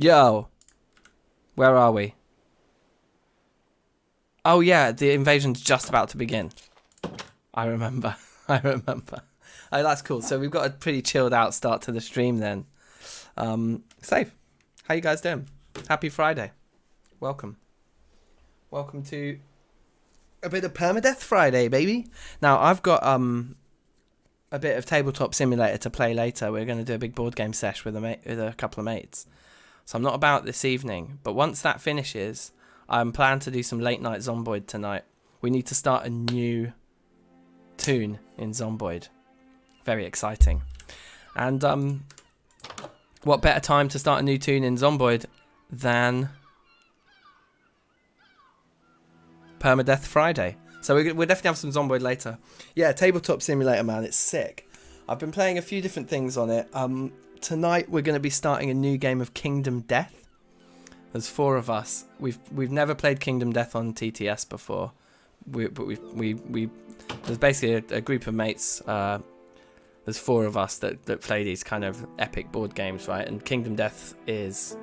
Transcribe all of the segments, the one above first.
Yo, where are we? Oh yeah, the invasion's just about to begin. I remember. I remember. Oh, that's cool. So we've got a pretty chilled out start to the stream then. Safe. How you guys doing? Happy Friday. Welcome. Welcome to a bit of Permadeath Friday, baby. Now, I've got a bit of Tabletop Simulator to play later. We're going to do a big board game sesh with a couple of mates. So I'm not about this evening, but once that finishes, I'm planning to do some late night Zomboid tonight. We need to start a new tune in Zomboid. Very exciting. And what better time to start a new tune in Zomboid than Permadeath Friday. So we'll definitely have some Zomboid later. Yeah, Tabletop Simulator, man, it's sick. I've been playing a few different things on it. Tonight we're going to be starting a new game of Kingdom Death. There's 4 of us. We've never played Kingdom Death on TTS before. There's basically a group of mates. There's 4 of us that play these kind of epic board games, right? And Kingdom Death is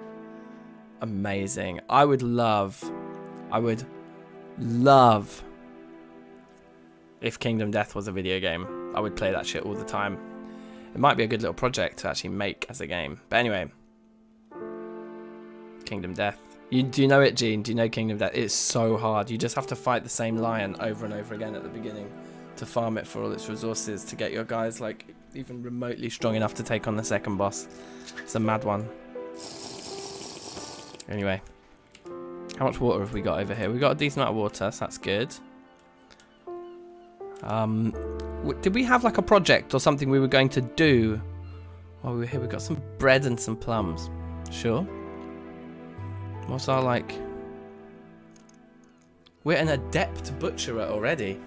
amazing. I would love if Kingdom Death was a video game. I would play that shit all the time. It might be a good little project to actually make as a game. But anyway, Kingdom Death. Do you know it, Gene? Do you know Kingdom Death? It's so hard. You just have to fight the same lion over and over again at the beginning to farm it for all its resources to get your guys like even remotely strong enough to take on the second boss. It's a mad one. Anyway, how much water have we got over here? We've got a decent amount of water, so that's good. Did we have like a project or something we were going to do while we were here? We've got some bread and some plums. Sure. What's our like... We're an adept butcherer already.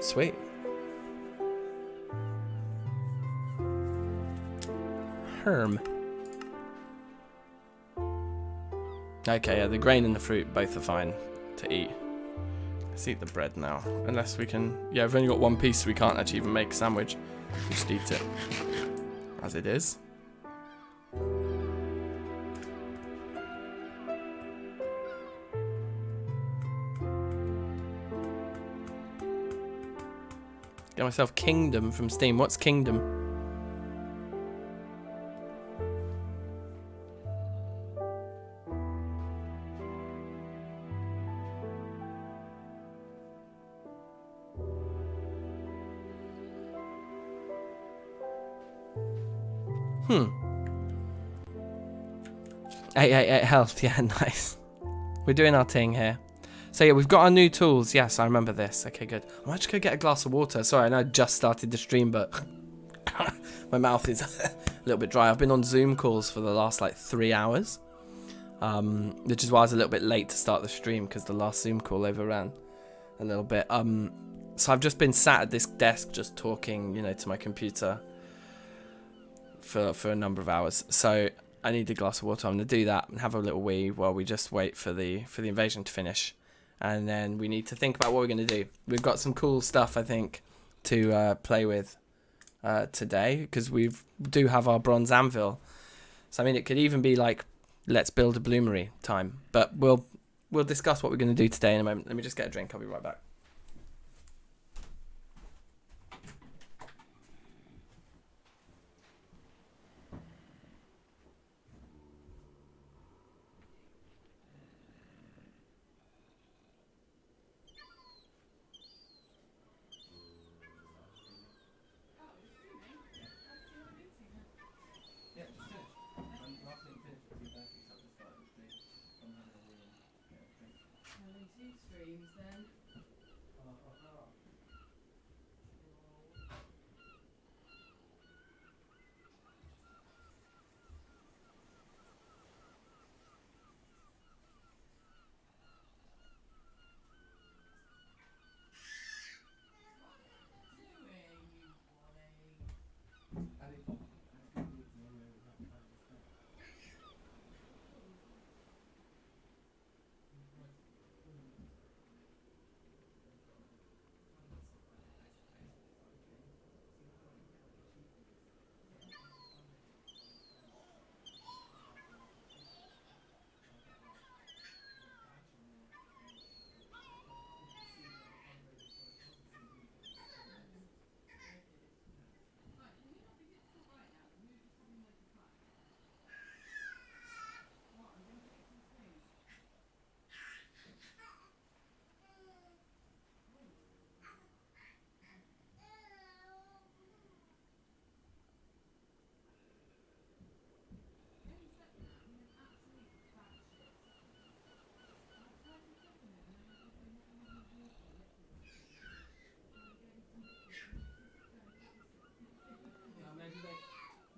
Sweet. Herm. Okay, yeah, the grain and the fruit both are fine to eat. Let's eat the bread now. Unless we can... Yeah, we've only got 1 piece, so we can't actually even make a sandwich. We just eat it as it is. Get myself Kingdom from Steam. What's Kingdom? Eight health. Yeah, nice. We're doing our thing here. So yeah, we've got our new tools. Yes, I remember this. Okay, good. I'm actually going to get a glass of water. Sorry, I know I just started the stream, but my mouth is a little bit dry. I've been on Zoom calls for the last like 3 hours, which is why I was a little bit late to start the stream because the last Zoom call overran a little bit. So I've just been sat at this desk just talking, you know, to my computer for a number of hours. So I need a glass of water. I'm going to do that and have a little wee while we just wait for the invasion to finish. And then we need to think about what we're going to do. We've got some cool stuff, I think, to play with today, because we do have our bronze anvil. So I mean, it could even be like, let's build a bloomery time. But we'll discuss what we're going to do today in a moment. Let me just get a drink. I'll be right back.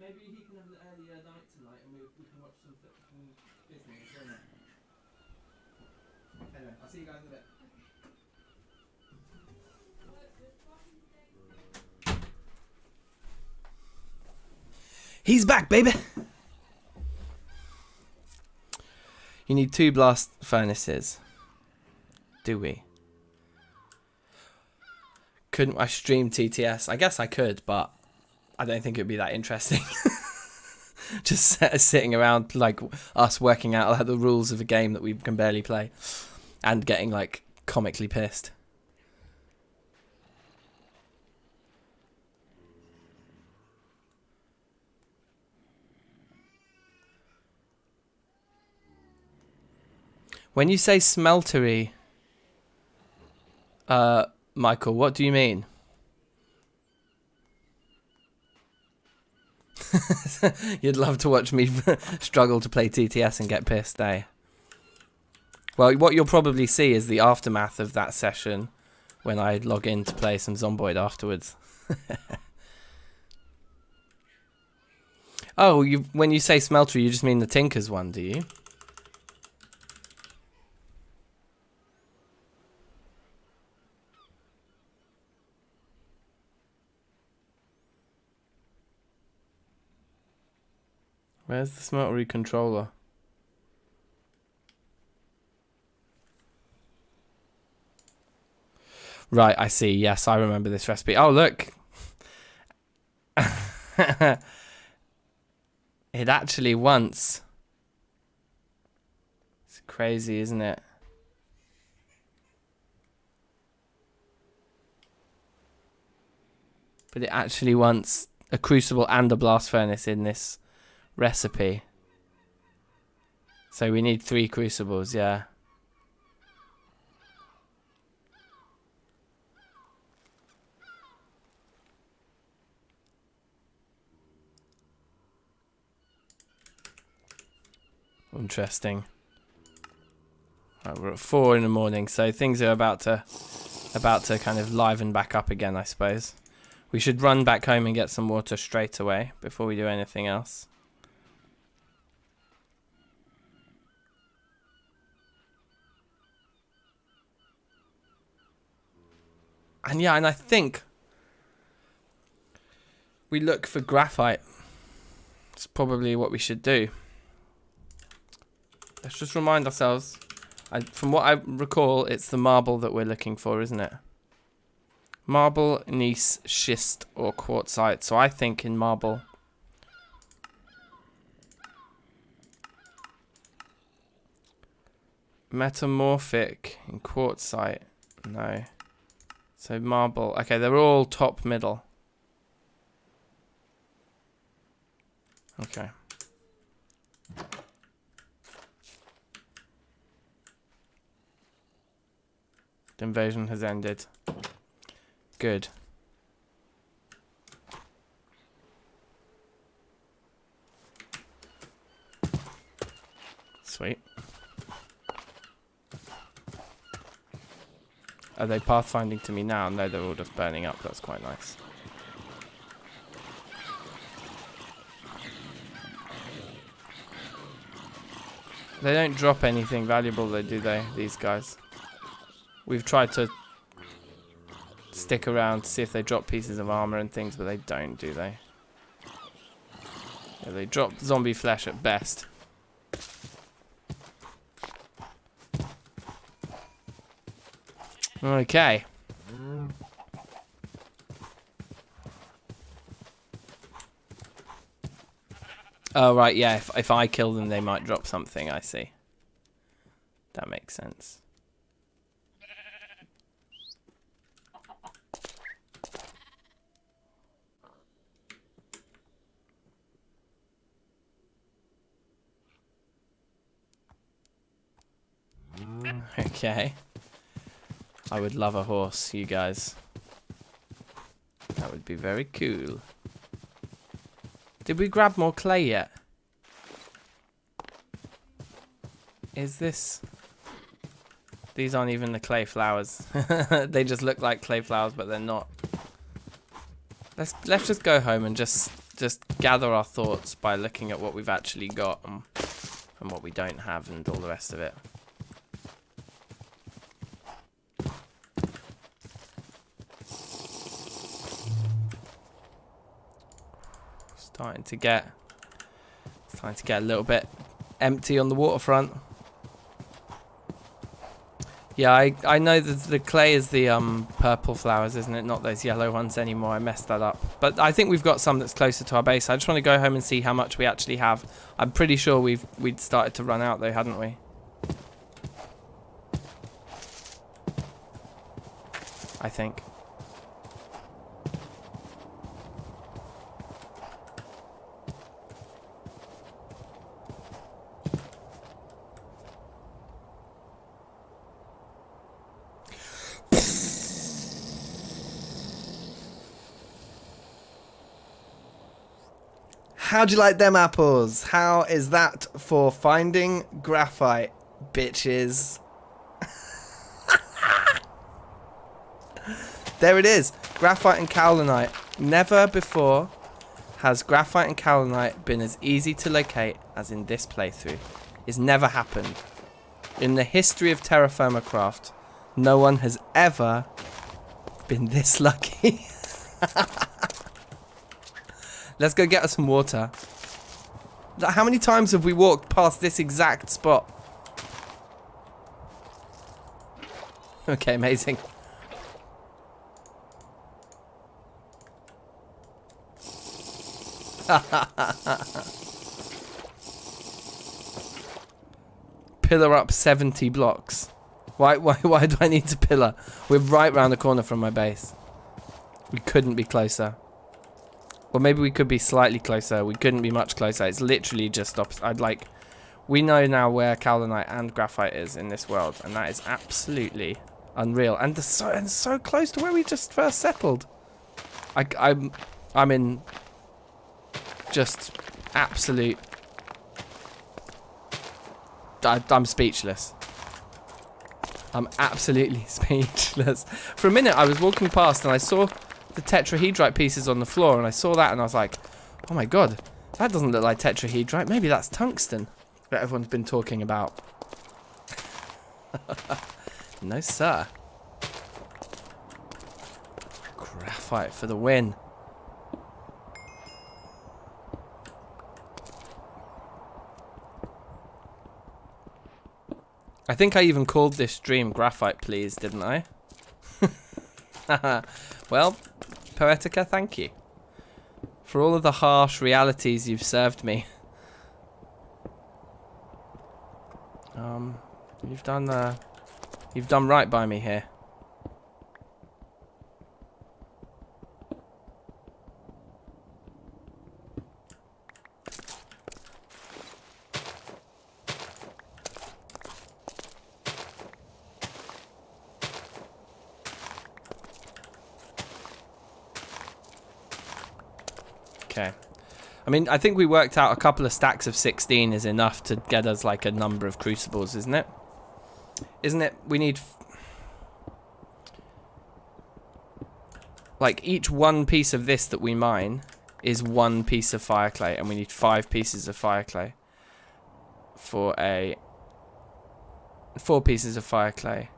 Maybe he can have an earlier night tonight and we can watch some Disney, isn't it? Anyway, I'll see you guys in a bit. He's back, baby! You need 2 blast furnaces. Do we? Couldn't I stream TTS? I guess I could, but I don't think it'd be that interesting. Just sitting around like us working out like, the rules of a game that we can barely play and getting like comically pissed. When you say smeltery, Michael, what do you mean? You'd love to watch me struggle to play TTS and get pissed, eh? Well, what you'll probably see is the aftermath of that session when I log in to play some Zomboid afterwards. Oh, when you say smeltery, you just mean the Tinker's one, do you? Where's the smeltery controller? Right, I see. Yes, I remember this recipe. Oh, look. It actually once. It's crazy, isn't it? But it actually wants a crucible and a blast furnace in this recipe. So we need 3 crucibles, yeah. Interesting. Right, we're at 4 in the morning, so things are about to kind of liven back up again, I suppose. We should run back home and get some water straight away before we do anything else. And yeah, and I think we look for graphite. It's probably what we should do. Let's just remind ourselves. From what I recall, it's the marble that we're looking for, isn't it? Marble, gneiss, schist, or quartzite. So I think in marble. Metamorphic in quartzite. No. So marble. Okay, they're all top middle. Okay. The invasion has ended. Good. Sweet. Are they pathfinding to me now? No, they're all just burning up. That's quite nice. They don't drop anything valuable though, do they, these guys? We've tried to stick around to see if they drop pieces of armor and things, but they don't, do they? Yeah, they drop zombie flesh at best. Okay. Oh, right, yeah, if I kill them, they might drop something, I see. That makes sense. Okay. I would love a horse, you guys. That would be very cool. Did we grab more clay yet? Is this... These aren't even the clay flowers. They just look like clay flowers, but they're not. Let's just go home and just just gather our thoughts by looking at what we've actually got and what we don't have and all the rest of it. Starting to get a little bit empty on the waterfront. Yeah, I know that the clay is the purple flowers, isn't it? Not those yellow ones anymore. I messed that up. But I think we've got some that's closer to our base. I just want to go home and see how much we actually have. I'm pretty sure we'd started to run out though, hadn't we? I think. How'd you like them apples? How is that for finding graphite, bitches? There it is. Graphite and kaolinite. Never before has graphite and kaolinite been as easy to locate as in this playthrough. It's never happened. In the history of Terrafirmacraft, no one has ever been this lucky. Let's go get us some water. How many times have we walked past this exact spot? Okay, amazing. Pillar up 70 blocks. Why do I need to pillar? We're right round the corner from my base. We couldn't be closer. Or maybe we could be slightly closer. We couldn't be much closer. It's literally just opposite. We know now where kaolinite and graphite is in this world, and that is absolutely unreal. And so close to where we just first settled. I'm in just absolute. I'm speechless. I'm absolutely speechless. For a minute, I was walking past and I saw the tetrahedrite pieces on the floor, and I saw that and I was like, oh my god, that doesn't look like tetrahedrite. Maybe that's tungsten that everyone's been talking about. No sir. Graphite for the win. I think I even called this stream Graphite Please, didn't I? Well, Poetica, thank you for all of the harsh realities you've served me. You've done right by me here. Okay. I mean, I think we worked out a couple of stacks of 16 is enough to get us like a number of crucibles, isn't it? Isn't it? We need like each one piece of this that we mine is one piece of fire clay, and we need 5 pieces of fire clay for 4 pieces of fire clay.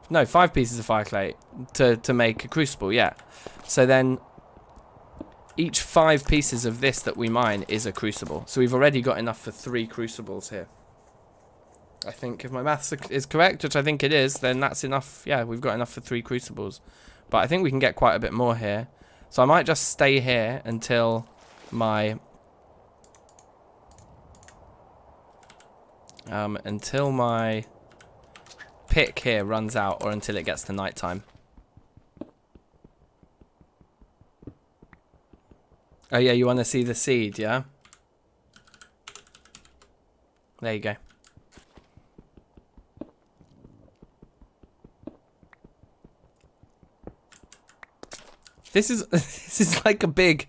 No, 5 pieces of fire clay to make a crucible, yeah. So then each 5 pieces of this that we mine is a crucible. So we've already got enough for 3 crucibles here. I think if my maths is correct, which I think it is, then that's enough. Yeah, we've got enough for 3 crucibles. But I think we can get quite a bit more here. So I might just stay here until my pick here runs out, or until it gets to nighttime. Oh yeah, you want to see the seed, yeah? There you go. This is like a big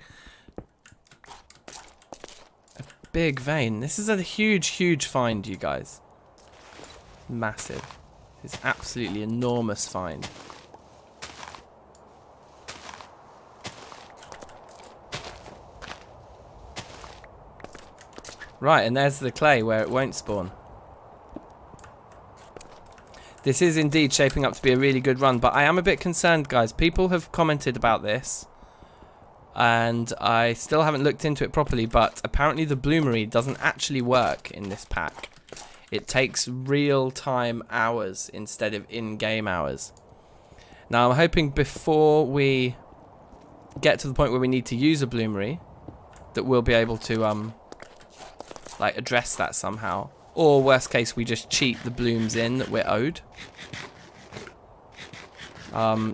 vein. This is a huge find, you guys. Massive. It's absolutely enormous find. Right, and there's the clay where it won't spawn. This is indeed shaping up to be a really good run, but I am a bit concerned, guys. People have commented about this, and I still haven't looked into it properly, but apparently the bloomery doesn't actually work in this pack. It takes real-time hours instead of in-game hours. Now, I'm hoping before we get to the point where we need to use a bloomery, that we'll be able to, like, address that somehow. Or, worst case, we just cheat the blooms in that we're owed.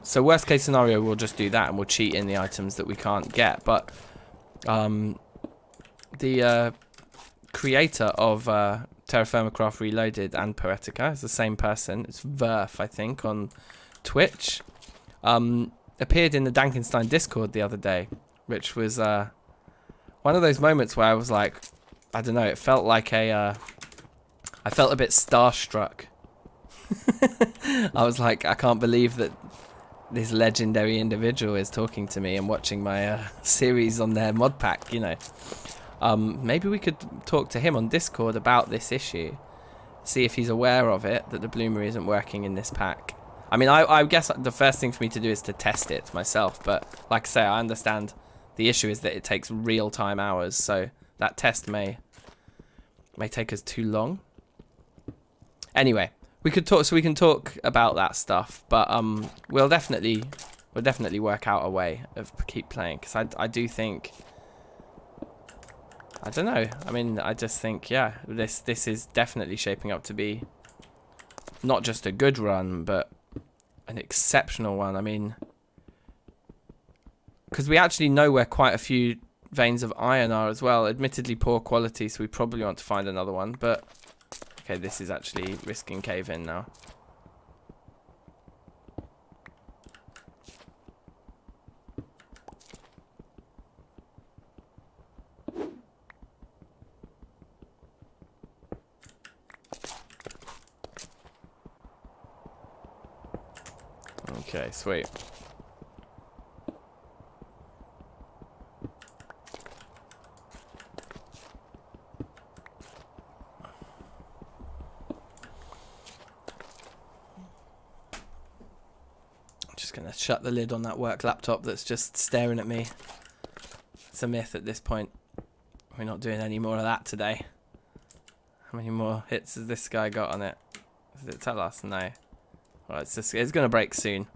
So, worst case scenario, we'll just do that and we'll cheat in the items that we can't get. But the creator of Terrafirmacraft Reloaded and Poetica is the same person. It's Verf, I think, on Twitch. Appeared in the DankNStein Discord the other day, which was one of those moments where I was like, I don't know, it felt like I felt a bit starstruck. I was like, I can't believe that this legendary individual is talking to me and watching my series on their modpack, you know. Maybe we could talk to him on Discord about this issue, see if he's aware of it, that the bloomery isn't working in this pack. I mean, I guess the first thing for me to do is to test it myself, but like I say, I understand the issue is that it takes real-time hours, so that test may take us too long. Anyway, we can talk about that stuff, but we'll definitely work out a way of keep playing, because I do think, I don't know, I mean, I just think, yeah, this is definitely shaping up to be not just a good run, but an exceptional one. I mean, because we actually know where quite a few veins of iron are as well. Admittedly poor quality, so we probably want to find another one, but okay, this is actually risking cave-in now. Okay, sweet. I'm just gonna shut the lid on that work laptop that's just staring at me. It's a myth at this point. We're not doing any more of that today. How many more hits has this guy got on it? Does it tell us? No. Well, it's gonna break soon.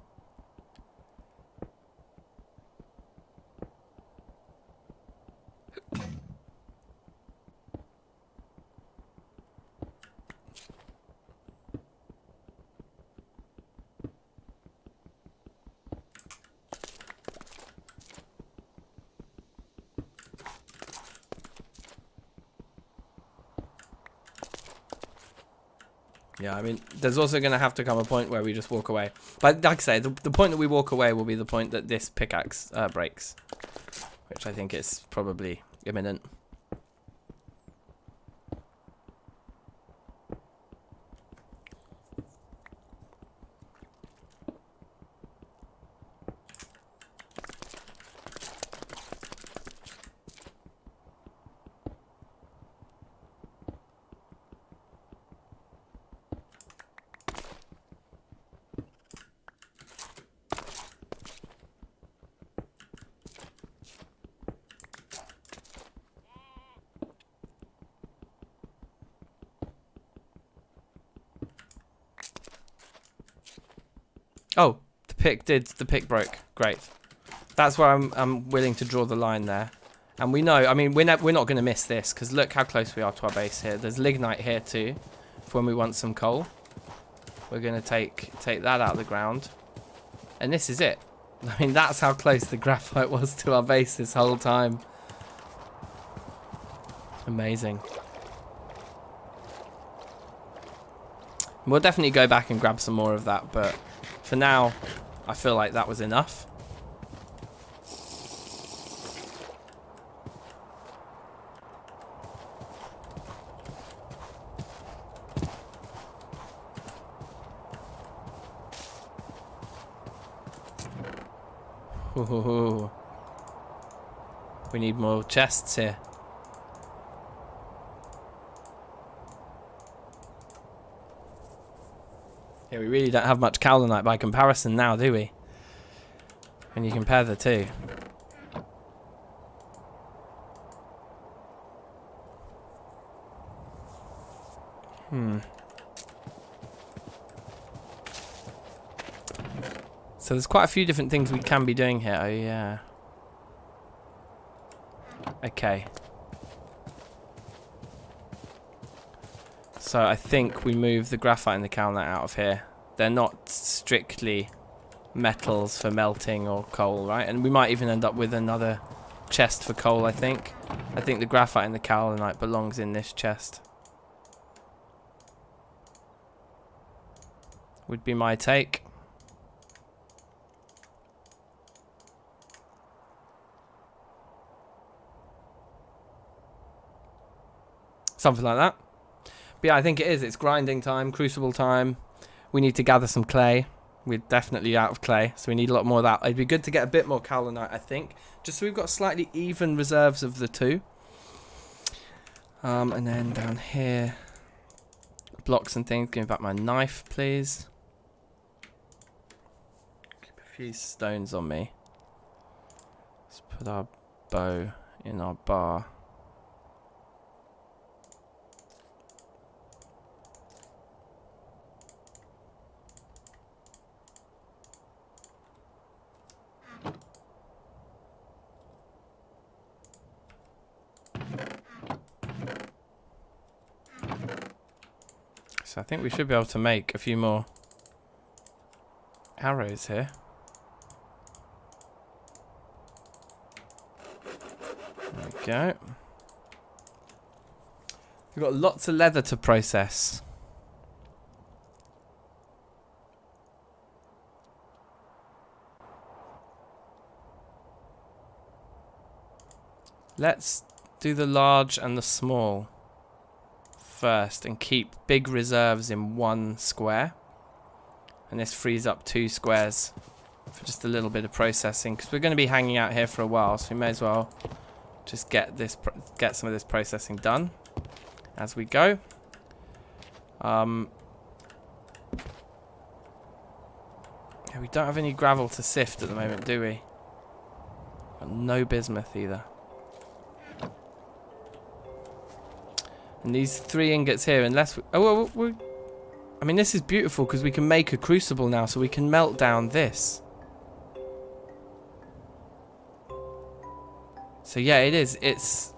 Yeah, I mean, there's also going to have to come a point where we just walk away. But like I say, the point that we walk away will be the point that this pickaxe breaks. Which I think is probably imminent. Oh, the pick broke. Great. That's where I'm willing to draw the line there. And we know, I mean, we're not going to miss this, because look how close we are to our base here. There's lignite here too, for when we want some coal. We're going to take that out of the ground. And this is it. I mean, that's how close the graphite was to our base this whole time. Amazing. We'll definitely go back and grab some more of that, but for now, I feel like that was enough. Ooh. We need more chests here. Yeah, we really don't have much kaolinite by comparison now, do we? When you compare the two. So there's quite a few different things we can be doing here. Oh, yeah. Okay. So I think we move the graphite and the kaolinite out of here. They're not strictly metals for melting or coal, right? And we might even end up with another chest for coal, I think. I think the graphite and the kaolinite belongs in this chest. Would be my take. Something like that. But yeah, I think it is. It's grinding time, crucible time. We need to gather some clay. We're definitely out of clay, so we need a lot more of that. It'd be good to get a bit more kaolinite, I think. Just so we've got slightly even reserves of the two. And then down here, blocks and things. Give me back my knife, please. Keep a few stones on me. Let's put our bow in our bar. So I think we should be able to make a few more arrows here. There we go. We've got lots of leather to process. Let's do the large and the small first and keep big reserves in one square, and this frees up 2 squares for just a little bit of processing, because we're going to be hanging out here for a while, so we may as well just get some of this processing done as we go. Yeah, we don't have any gravel to sift at the moment, do we? Got no bismuth either. And these 3 ingots here, unless we... Oh, well, I mean, this is beautiful because we can make a crucible now, so we can melt down this. So yeah, it is. It's...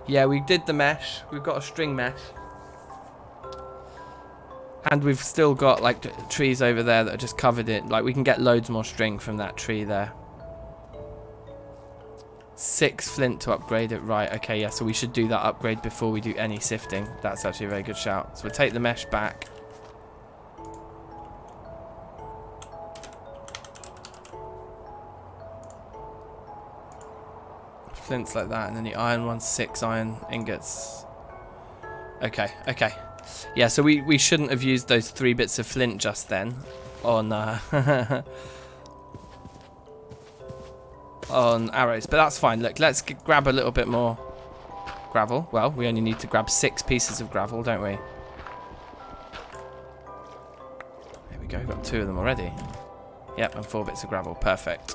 Yeah, we did the mesh. We've got a string mesh. And we've still got, like, trees over there that are just covered in... Like, we can get loads more string from that tree there. 6 flint to upgrade it. Right, okay, yeah, so we should do that upgrade before we do any sifting. That's actually a very good shout. So we'll take the mesh back. Flints like that, and then the iron one, 6 iron ingots. Okay, okay. Yeah, so we shouldn't have used those 3 bits of flint just then on on arrows, but that's fine. Look, let's grab a little bit more gravel. Well, we only need to grab 6 pieces of gravel, don't we? There we go, we've got 2 of them already. Yep, and 4 bits of gravel, perfect.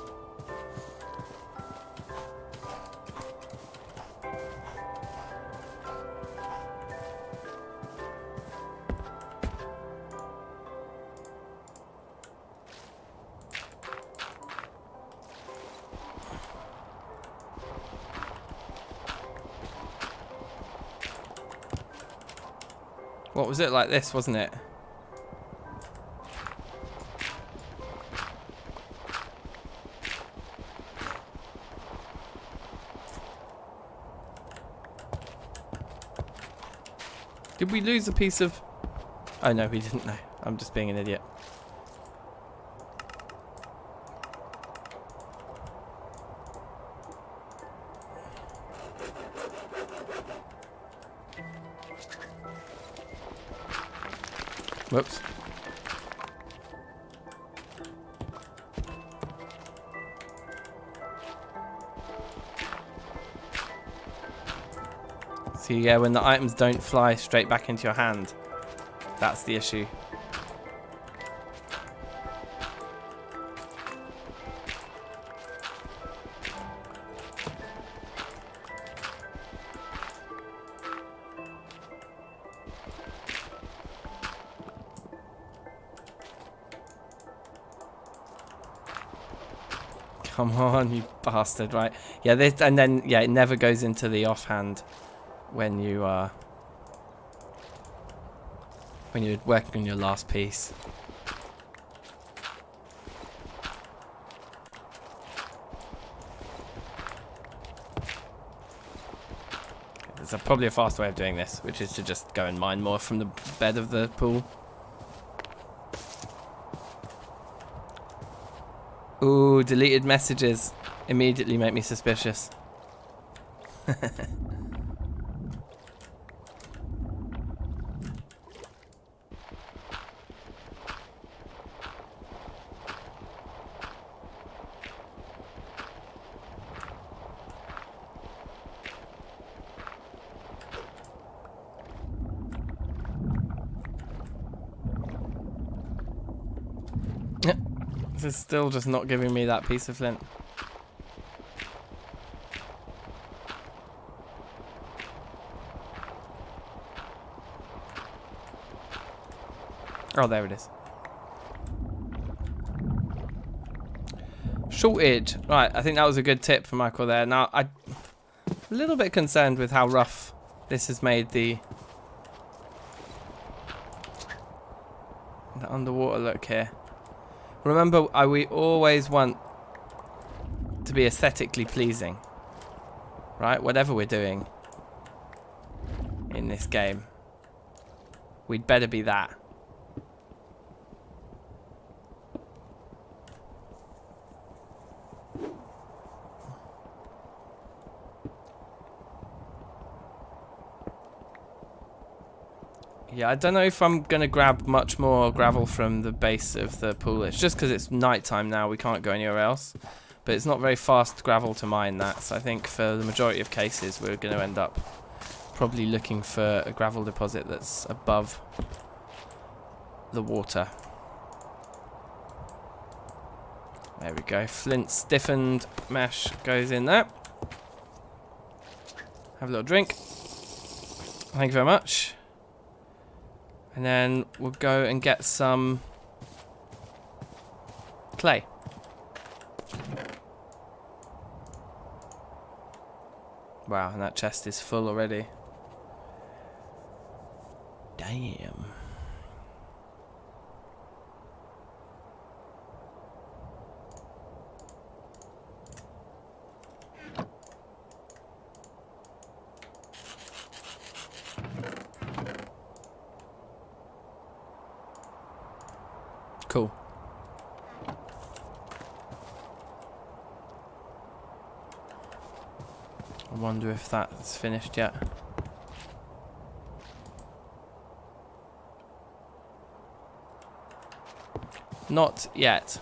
What was it like this, wasn't it? Did we lose a piece of... Oh no, we didn't. No, I'm just being an idiot. Whoops. So yeah, when the items don't fly straight back into your hand, that's the issue. Come on, you bastard, right? Yeah, this, and then, yeah, it never goes into the offhand when you're working on your last piece. There's probably a faster way of doing this, which is to just go and mine more from the bed of the pool. Ooh, deleted messages immediately make me suspicious. This is still just not giving me that piece of flint. Oh, there it is. Shortage. Right, I think that was a good tip from Michael there. Now, I'm a little bit concerned with how rough this has made the underwater look here. Remember, we always want to be aesthetically pleasing, right? Whatever we're doing in this game, we'd better be that. Yeah, I don't know if I'm going to grab much more gravel from the base of the pool. It's just because it's nighttime now, we can't go anywhere else. But it's not very fast gravel to mine that, so I think for the majority of cases we're going to end up probably looking for a gravel deposit that's above the water. There we go, flint stiffened mesh goes in there. Have a little drink. Thank you very much. And then we'll go and get some clay. Wow, and that chest is full already. Damn. Cool. I wonder if that's finished yet. Not yet.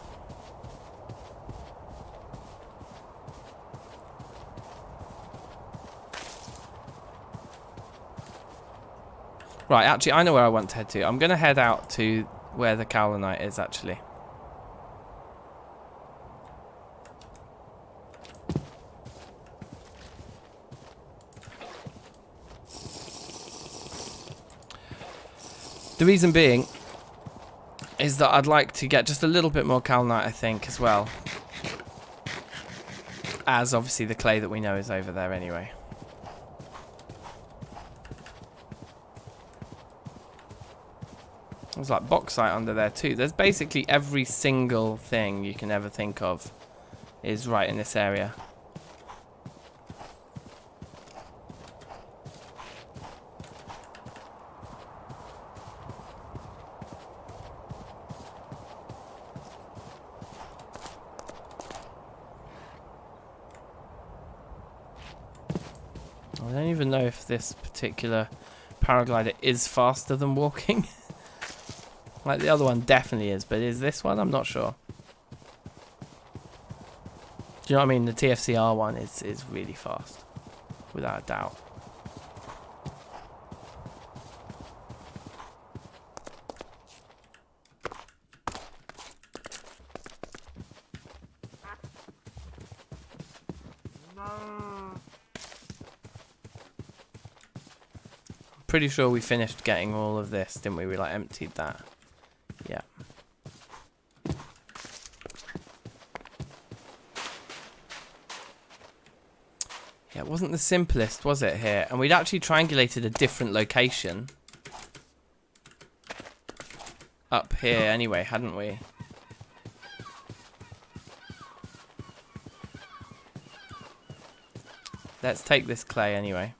Right, actually, I know where I want to head to. I'm going to head out to where the Cowlinite is, actually. The reason being is that I'd like to get just a little bit more Cowlinite, I think, as well. As, obviously, the clay that we know is over there anyway. There's like bauxite under there too. There's basically every single thing you can ever think of is right in this area. I don't even know if this particular paraglider is faster than walking. Like the other one definitely is, but is this one? I'm not sure. Do you know what I mean? The TFCR one is really fast, without a doubt. pretty sure we finished getting all of this, didn't we? We like emptied that. Yeah. Yeah, it wasn't the simplest, was it, here? And we'd actually triangulated a different location up here anyway, hadn't we? Let's take this clay anyway.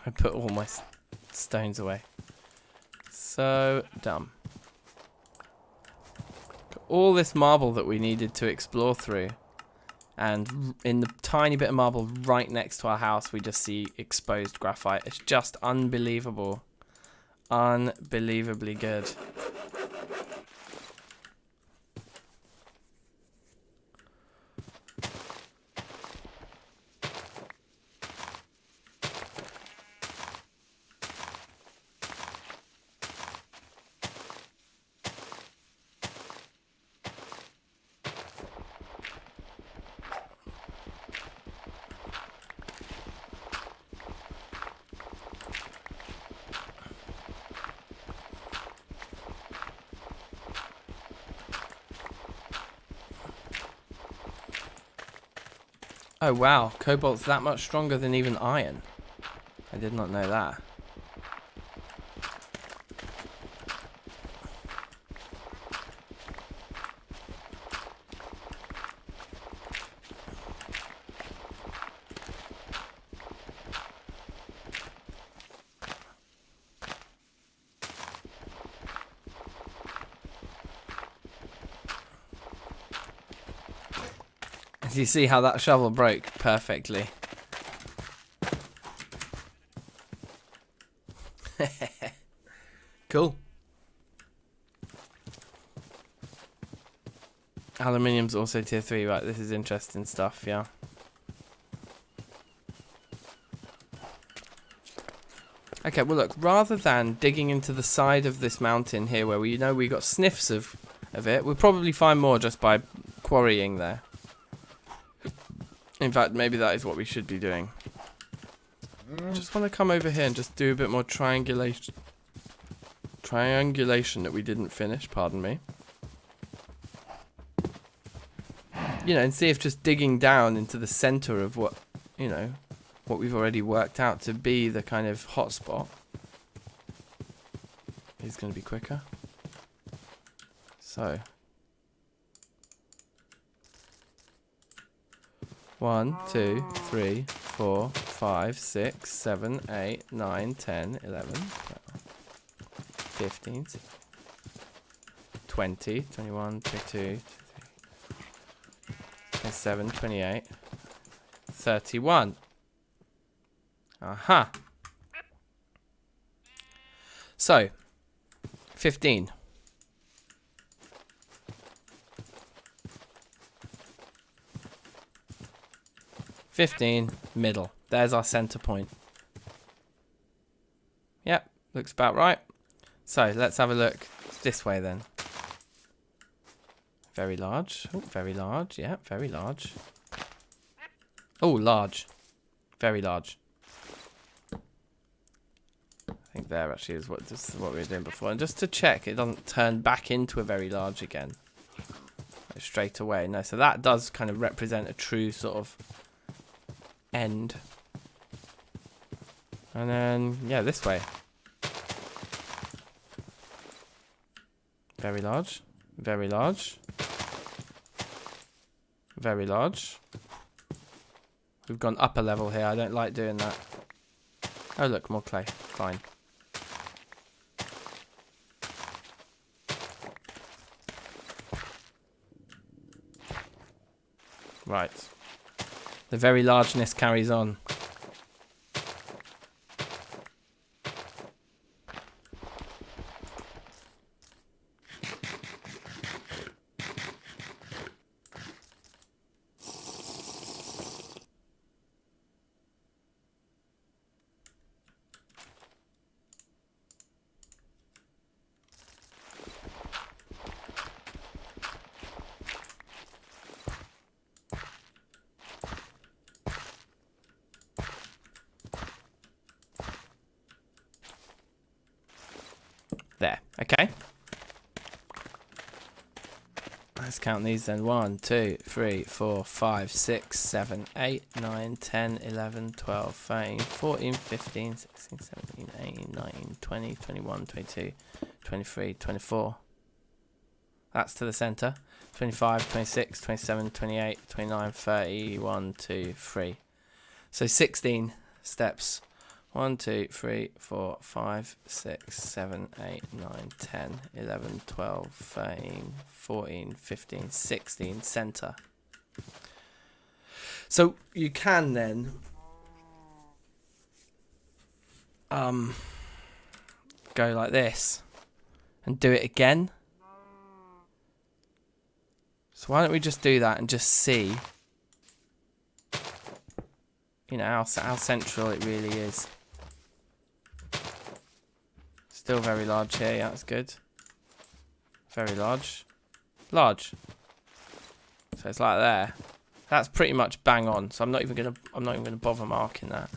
I put all my stones away. So dumb. Got all this marble that we needed to explore through. And in the tiny bit of marble right next to our house, we just see exposed graphite. It's just unbelievable. Unbelievably good. Oh wow, cobalt's that much stronger than even iron. I did not know that. Do you see how that shovel broke perfectly? Cool. Aluminium's also tier 3, right? This is interesting stuff, yeah. Okay, well look, rather than digging into the side of this mountain here where we know we got sniffs of it, we'll probably find more just by quarrying there. In fact, maybe that is what we should be doing. Just want to come over here and just do a bit more triangulation that we didn't finish, pardon me. You know, and see if just digging down into the center of what, you know, what we've already worked out to be the kind of hotspot is going to be quicker. So 1, 2, 3, 4, 5, 6, 7, 8, 9, 10, 11, 12, 15, 20, 21, 22, 27, 28, 31. Aha. So, 15. Middle. There's our center point. Yep, looks about right. So let's have a look this way then. Very large. Oh, very large. Yeah, very large. Oh, large. Very large. I think there actually is what we were doing before. And just to check, it doesn't turn back into a very large again. Straight away. No, so that does kind of represent a true sort of end. And then, yeah, this way. Very large. Very large. Very large. We've gone up a level here. I don't like doing that. Oh, look, more clay. Fine. Right. The very largeness carries on. There. Okay. Let's count these then. 1, 2, 3, 4, 5, 6, 7, 8, 9, 10, 11, 12, 13, 14, 15, 16, 17, 18, 19, 20, 21, 22, 23, 24. That's to the center. 25, 26, 27, 28, 29, 30, 1, 2, 3. So 16 steps. 1, 2, 3, 4, 5, 6, 7, 8, 9, 10, 11, 12, 13, 14, 15, 16, center. So you can then go like this and do it again. So why don't we just do that and just see, you know, how central it really is. Still very large here, yeah, that's good. Very large. Large. So it's like there. That's pretty much bang on. So I'm not even gonna bother marking that.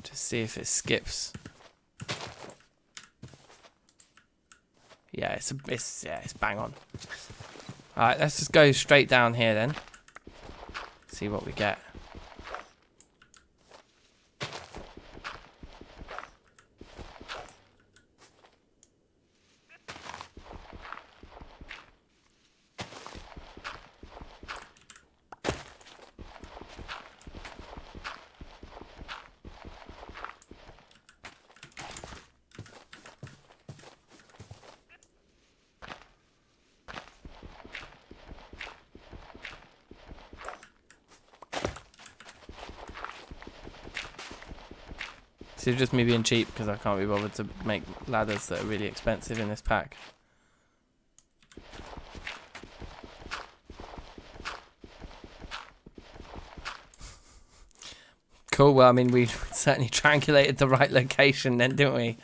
Just see if it skips. Yeah, it's bang on. Alright, let's just go straight down here then. See what we get. This is just me being cheap because I can't be bothered to make ladders that are really expensive in this pack. Cool, well, I mean, we certainly triangulated the right location then, didn't we?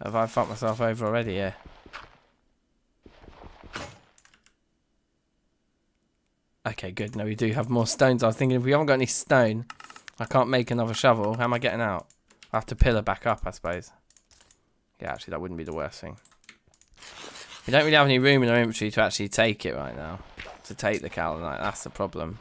Have I fucked myself over already? Yeah. Okay, good. No, we do have more stones. I was thinking if we haven't got any stone, I can't make another shovel. How am I getting out? I have to pillar back up, I suppose. Yeah, actually, that wouldn't be the worst thing. We don't really have any room in our inventory to actually take it right now. To take the calamite, that's the problem.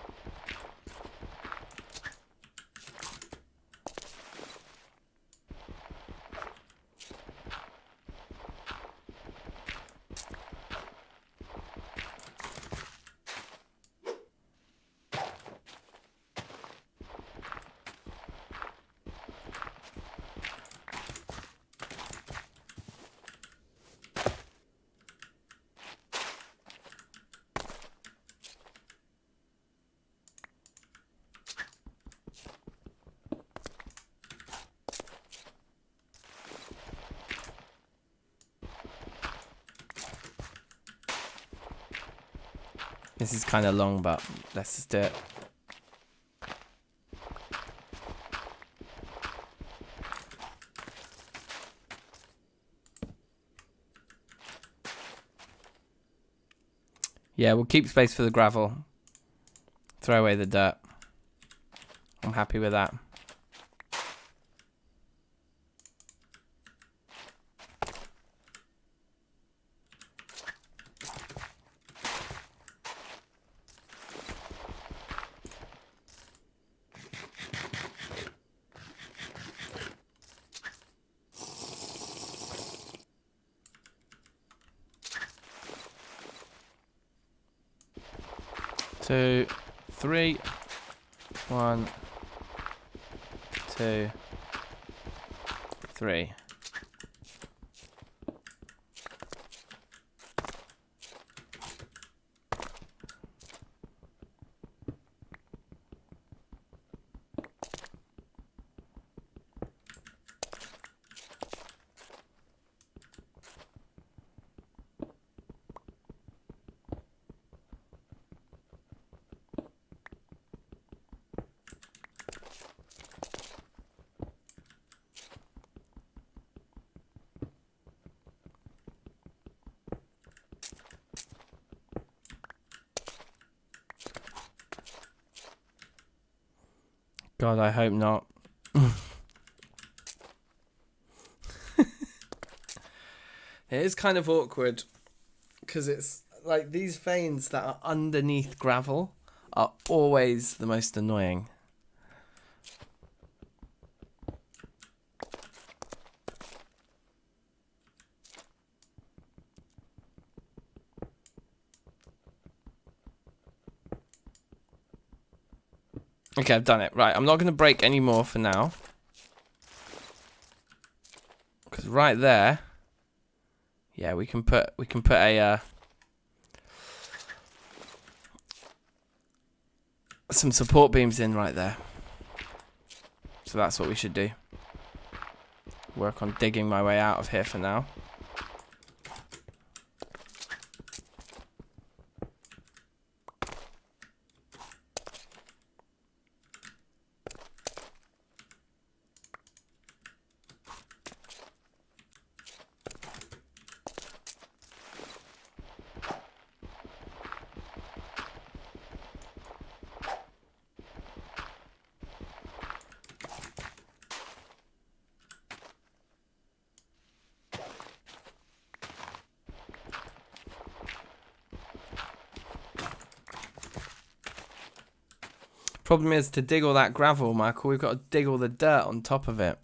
This is kind of long, but let's just do it. Yeah, we'll keep space for the gravel. Throw away the dirt. I'm happy with that. Two, three, 1, 2, 3. God, I hope not. It is kind of awkward because it's like these veins that are underneath gravel are always the most annoying. Okay, I've done it. Right, I'm not going to break any more for now. Because right there, yeah, we can put a some support beams in right there. So that's what we should do. Work on digging my way out of here for now. Problem is, to dig all that gravel, Michael, we've got to dig all the dirt on top of it.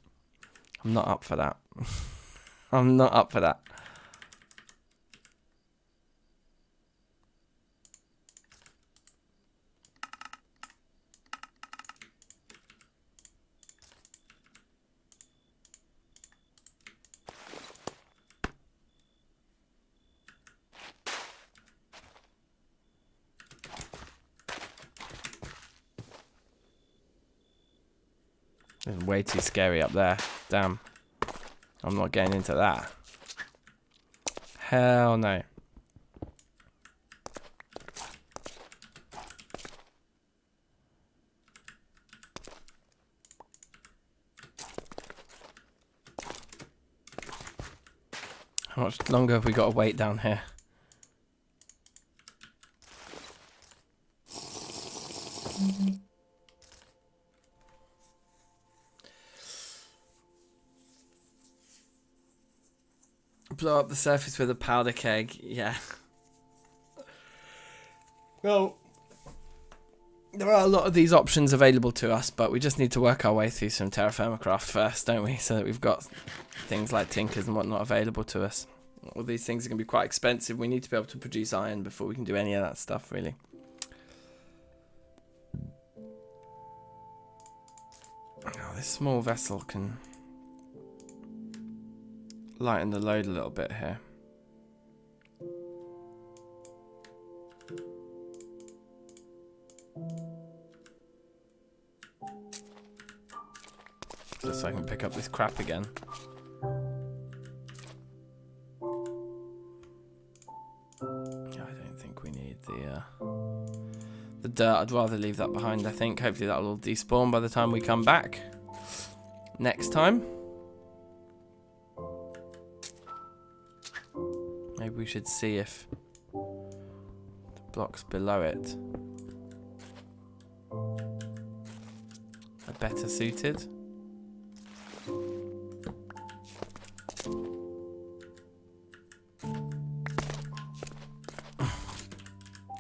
I'm not up for that. I'm not up for that. It's way too scary up there. Damn. I'm not getting into that. Hell no. How much longer have we got to wait down here? Blow up the surface with a powder keg. Yeah. Well, there are a lot of these options available to us, but we just need to work our way through some Terrafirmacraft first, don't we? So that we've got things like tinkers and whatnot available to us. All these things are going to be quite expensive. We need to be able to produce iron before we can do any of that stuff, really. Oh, this small vessel can lighten the load a little bit here. Just so I can pick up this crap again. I don't think we need the dirt. I'd rather leave that behind, I think. Hopefully that'll all despawn by the time we come back next time. Maybe we should see if the blocks below it are better suited.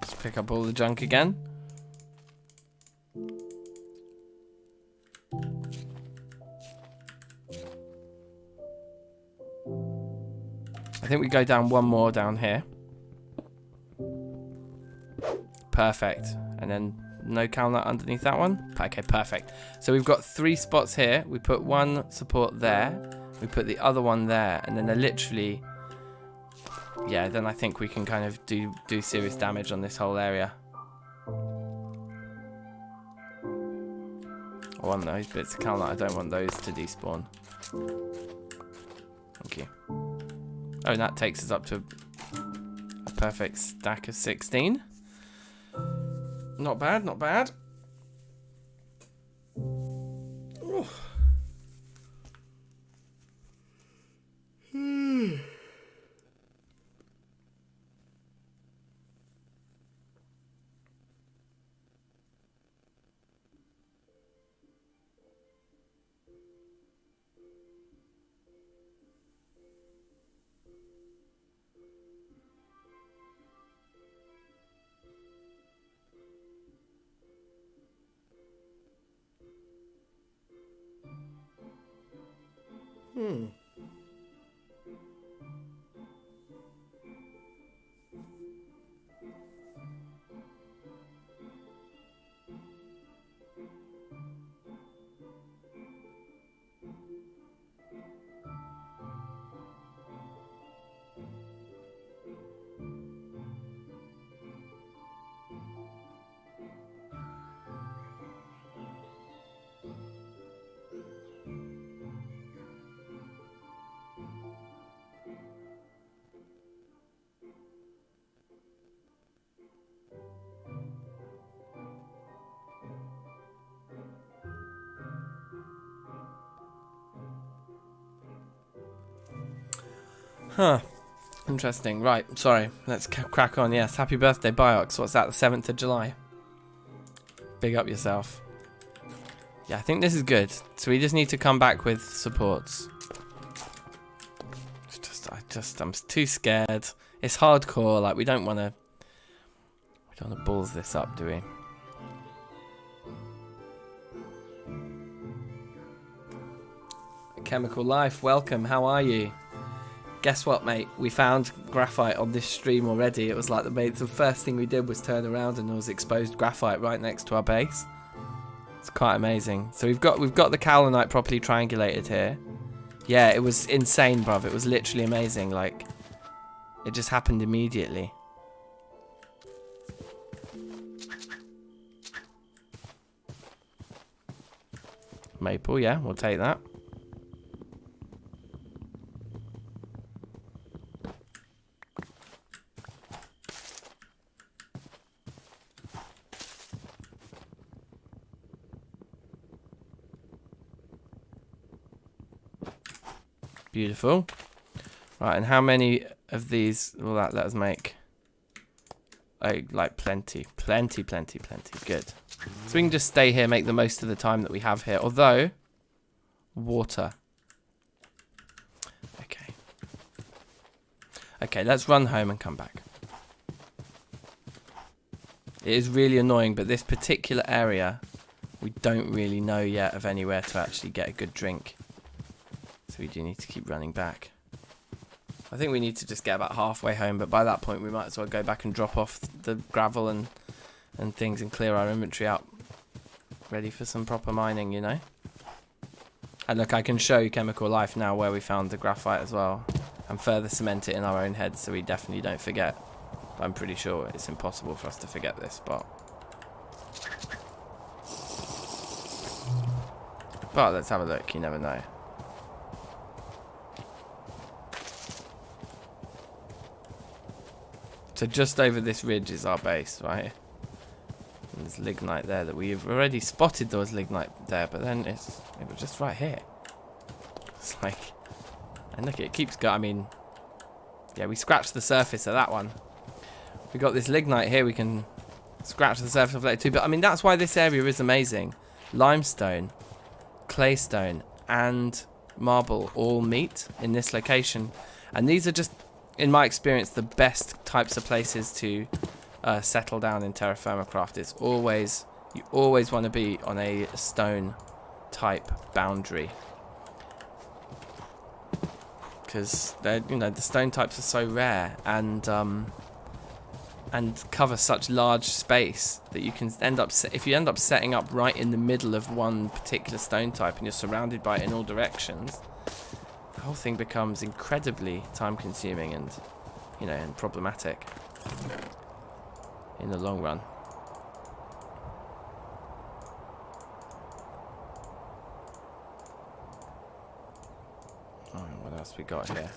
Let's pick up all the junk again. I think we go down one more down here. Perfect. And then no counter underneath that one. Okay, perfect. So we've got 3 spots here. We put one support there. We put the other one there. And then they're literally... Yeah, then I think we can kind of do serious damage on this whole area. I want those bits of counter. I don't want those to despawn. Thank you. Oh, and that takes us up to a perfect stack of 16. Not bad, not bad. Ooh. Huh. Interesting. Right. Sorry. Let's crack on. Yes. Happy birthday, Biox. What's that? The 7th of July. Big up yourself. Yeah, I think this is good. So we just need to come back with supports. I'm too scared. It's hardcore. Like, we don't want to balls this up, do we? Chemical Life, welcome. How are you? Guess what, mate? We found graphite on this stream already. It was like the first thing we did was turn around and there was exposed graphite right next to our base. It's quite amazing. So we've got the kaolinite properly triangulated here. Yeah, it was insane, bruv. It was literally amazing. Like, it just happened immediately. Maple, yeah, we'll take that. Beautiful. Right, and how many of these will that let us make? Oh, like plenty. Plenty. Good. So we can just stay here, make the most of the time that we have here. Although, water. Okay. Okay, let's run home and come back. It is really annoying, but this particular area, we don't really know yet of anywhere to actually get a good drink. So we do need to keep running back. I think we need to just get about halfway home, but by that point we might as well go back and drop off the gravel and things and clear our inventory out. Ready for some proper mining, you know? And look, I can show you Chemical Life now where we found the graphite as well. And further cement it in our own heads so we definitely don't forget. But I'm pretty sure it's impossible for us to forget this spot. But let's have a look, you never know. So just over this ridge is our base, right? And there's lignite there that we've already spotted. There was lignite there, but then it was just right here. It's like, and look, it keeps going. I mean, yeah, we scratched the surface of that one. We got this lignite here. We can scratch the surface of later too. But I mean, that's why this area is amazing. Limestone, claystone, and marble all meet in this location, and these are just, in my experience, the best types of places to settle down in Terrafirmacraft. It's always, you always want to be on a stone type boundary, because you know, the stone types are so rare and cover such large space that you can end up, if you end up setting up right in the middle of one particular stone type and you're surrounded by it in all directions, the whole thing becomes incredibly time consuming and, you know, and problematic in the long run. Oh, what else we got here?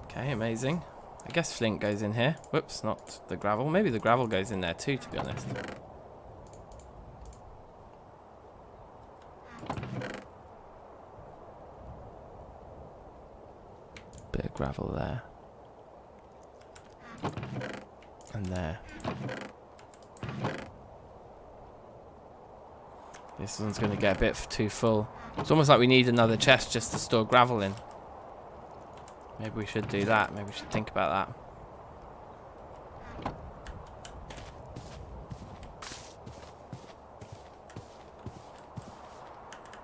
Okay, amazing. I guess flint goes in here. Whoops, not the gravel. Maybe the gravel goes in there too, to be honest. Bit of gravel there. And there. This one's going to get a bit too full. It's almost like we need another chest just to store gravel in. Maybe we should do that. Maybe we should think about that.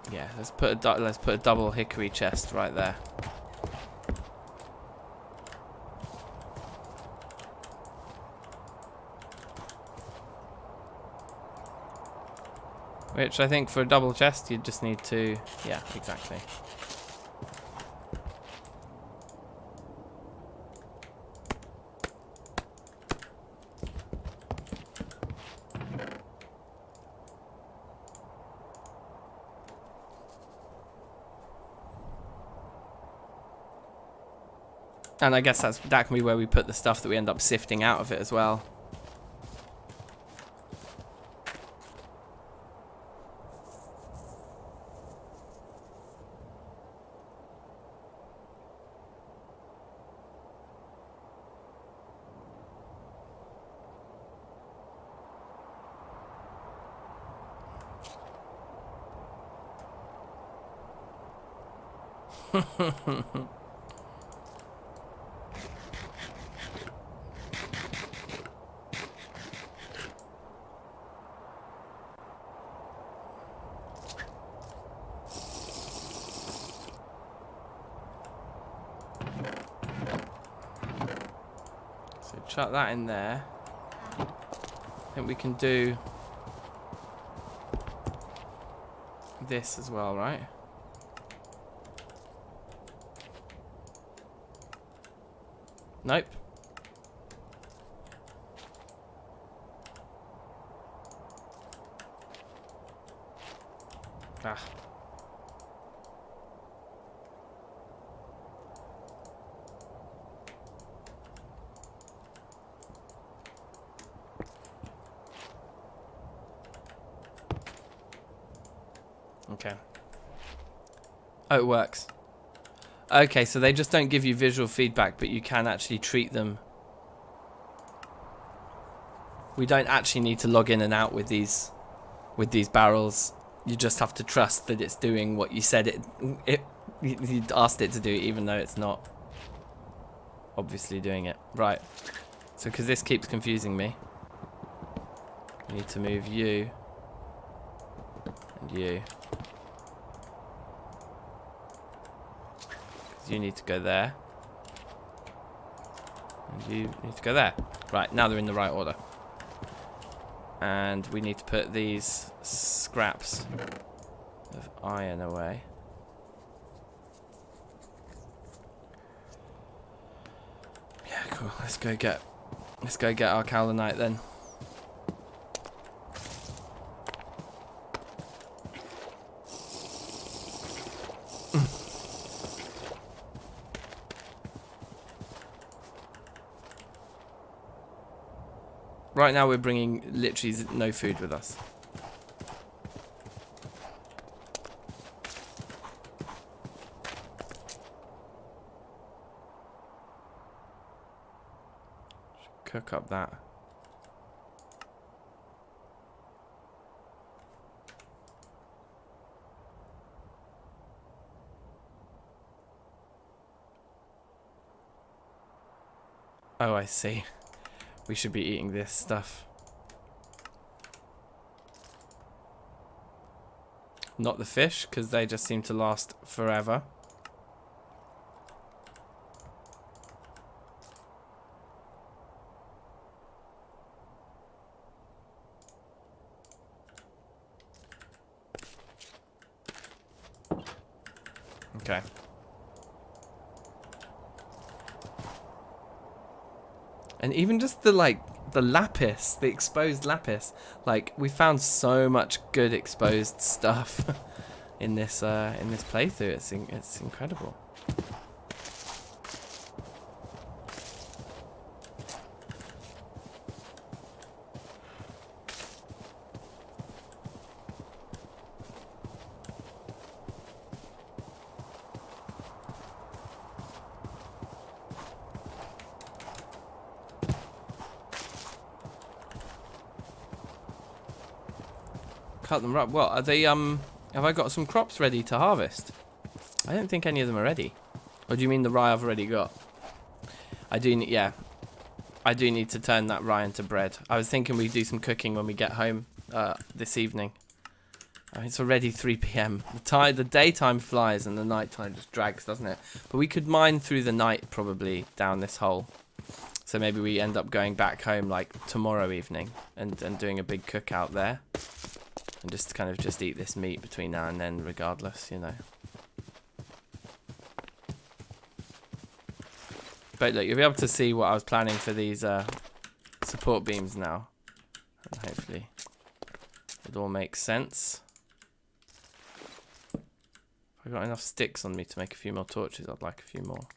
Yeah, let's put a double hickory chest right there. Which I think for a double chest you just need to, yeah, exactly. And I guess that can be where we put the stuff that we end up sifting out of it as well. So chuck that in there. I think we can do this as well, right? Nope. Ah. Okay. Oh, it works. Okay, so they just don't give you visual feedback, but you can actually treat them. We don't actually need to log in and out with these barrels. You just have to trust that it's doing what you said you asked it to do, even though it's not obviously doing it. Right. So because this keeps confusing me, we need to move you and you. You need to go there. And you need to go there. Right, now they're in the right order. And we need to put these scraps of iron away. Yeah, cool. Let's go get our kaolinite then. Right now we're bringing literally no food with us. Should cook up that. Oh, I see. We should be eating this stuff. Not the fish, because they just seem to last forever. Okay. And even just the lapis, the exposed lapis, like we found so much good exposed stuff in this playthrough. It's incredible. cut them up. What are they? Have I got some crops ready to harvest? I don't think any of them are ready. Or do you mean the rye I've already got? I do. Yeah, I do need to turn that rye into bread. I was thinking we'd do some cooking when we get home this evening. I mean, it's already 3 p.m. The daytime flies and the nighttime just drags, doesn't it? But we could mine through the night probably down this hole. So maybe we end up going back home like tomorrow evening and doing a big cookout there. And just kind of just eat this meat between now and then regardless, you know. But look, you'll be able to see what I was planning for these support beams now. And hopefully it all makes sense. If I've got enough sticks on me to make a few more torches, I'd like a few more.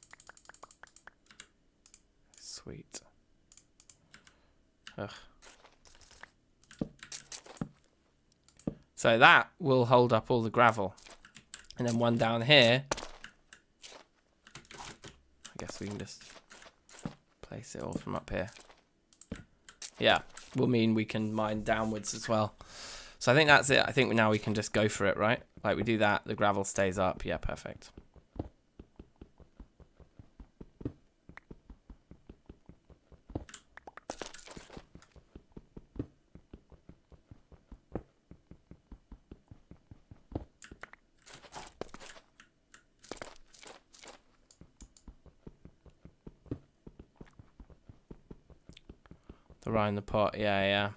Sweet. Ugh. So that will hold up all the gravel. And then one down here, I guess we can just place it all from up here. Yeah, will mean we can mine downwards as well. So I think that's it. I think now we can just go for it, right? Like we do that, the gravel stays up. Yeah, perfect. The rye in the pot, yeah, yeah.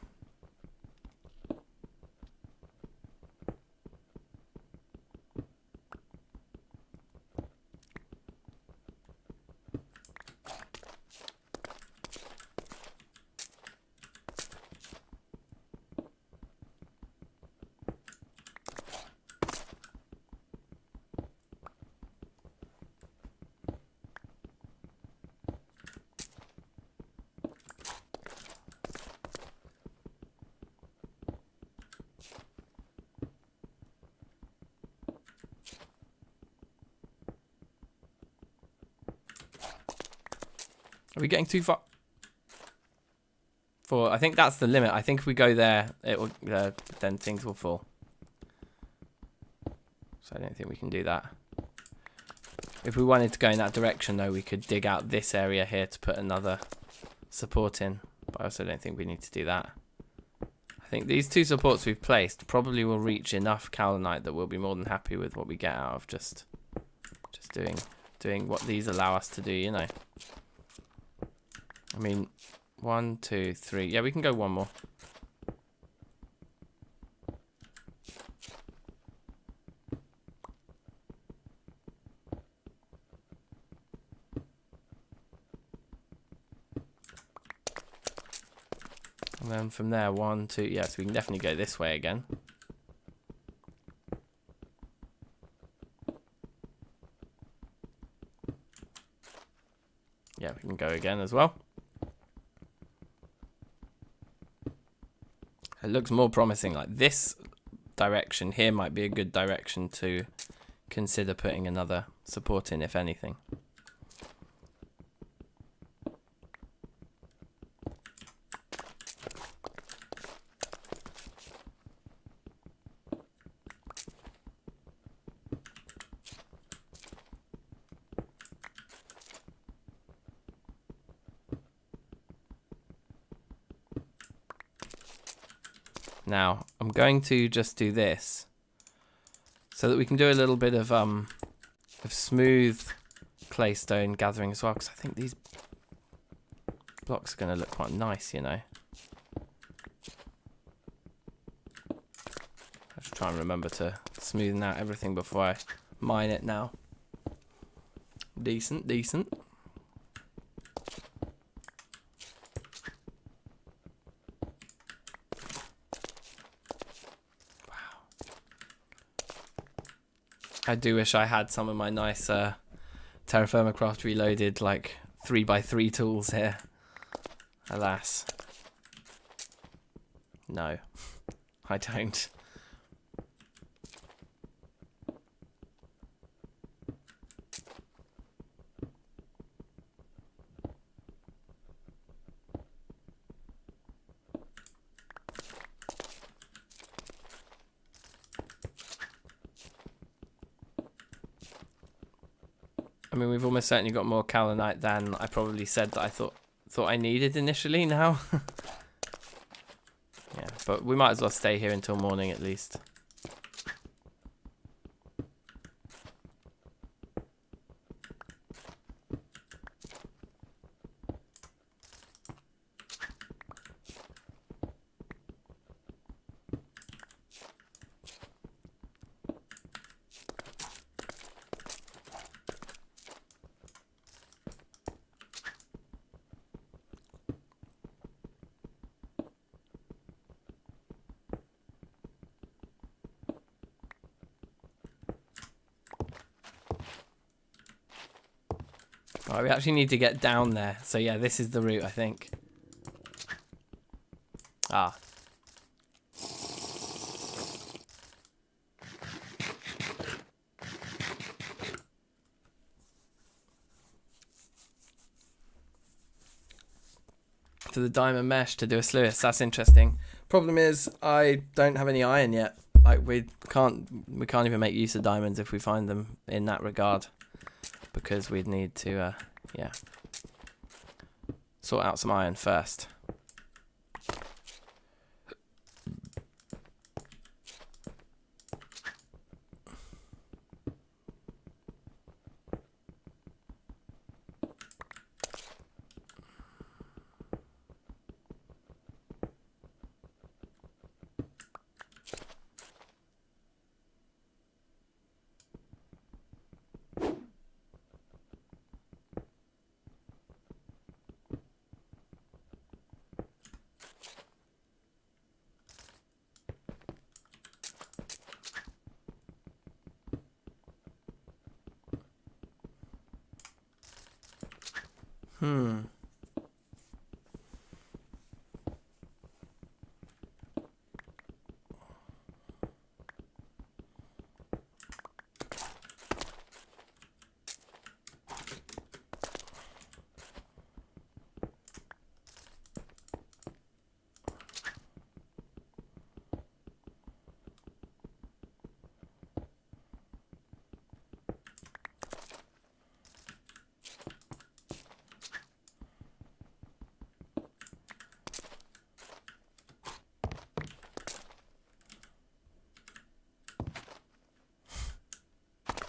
Are we getting too far? I think that's the limit. I think if we go there, it will then things will fall. So I don't think we can do that. If we wanted to go in that direction, though, we could dig out this area here to put another support in. But I also don't think we need to do that. I think these two supports we've placed probably will reach enough kaolinite that we'll be more than happy with what we get out of just doing what these allow us to do, you know. I mean, 1, 2, 3. Yeah, we can go one more. And then from there, 1, 2. Yeah, so we can definitely go this way again. Yeah, we can go again as well. It looks more promising. Like this direction here might be a good direction to consider putting another support in, if anything. Now, I'm going to just do this so that we can do a little bit of smooth claystone gathering as well, because I think these blocks are going to look quite nice, you know. I should try and remember to smoothen out everything before I mine it now. Decent, decent. I do wish I had some of my nice Terrafirmacraft Reloaded like 3x3 tools here. Alas. No, I don't. I mean, we've almost certainly got more kaolinite than I probably said that I thought I needed initially now. Yeah, but we might as well stay here until morning at least. Alright, we actually need to get down there. So yeah, this is the route, I think. Ah. To the diamond mesh to do a sluice. That's interesting. Problem is, I don't have any iron yet. Like we can't even make use of diamonds if we find them in that regard, because we'd need to yeah, sort out some iron first.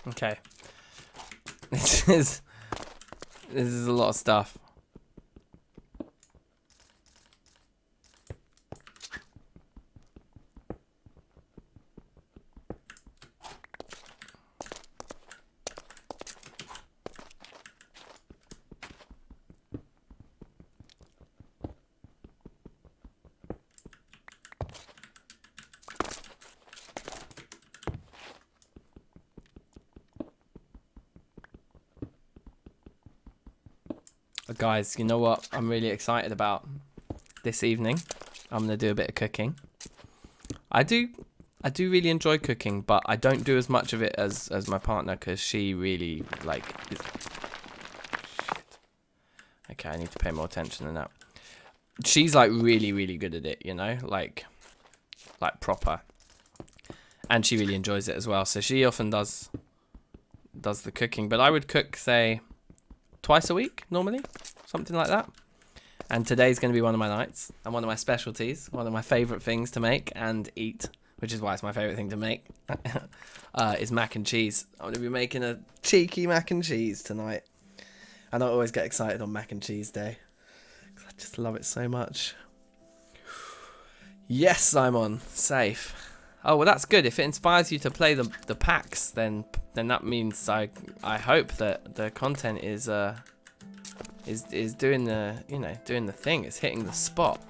Okay. This is a lot of stuff. Guys, you know what I'm really excited about this evening? I'm gonna do a bit of cooking. I do really enjoy cooking, but I don't do as much of it as my partner, because she really like shit. Okay, I need to pay more attention than that. She's like really good at it, you know, like proper, and she really enjoys it as well. So she often does the cooking, but I would cook, say, twice a week normally, something like that. And today's going to be one of my nights, and one of my specialties, one of my favorite things to make and eat, which is why it's my favorite thing to make, is mac and cheese. I'm going to be making a cheeky mac and cheese tonight, and I always get excited on mac and cheese day, because I just love it so much. Yes, Simon, safe. Oh, well, that's good. If it inspires you to play the packs, then that means I hope that the content is doing the, you know, doing the thing. It's hitting the spot,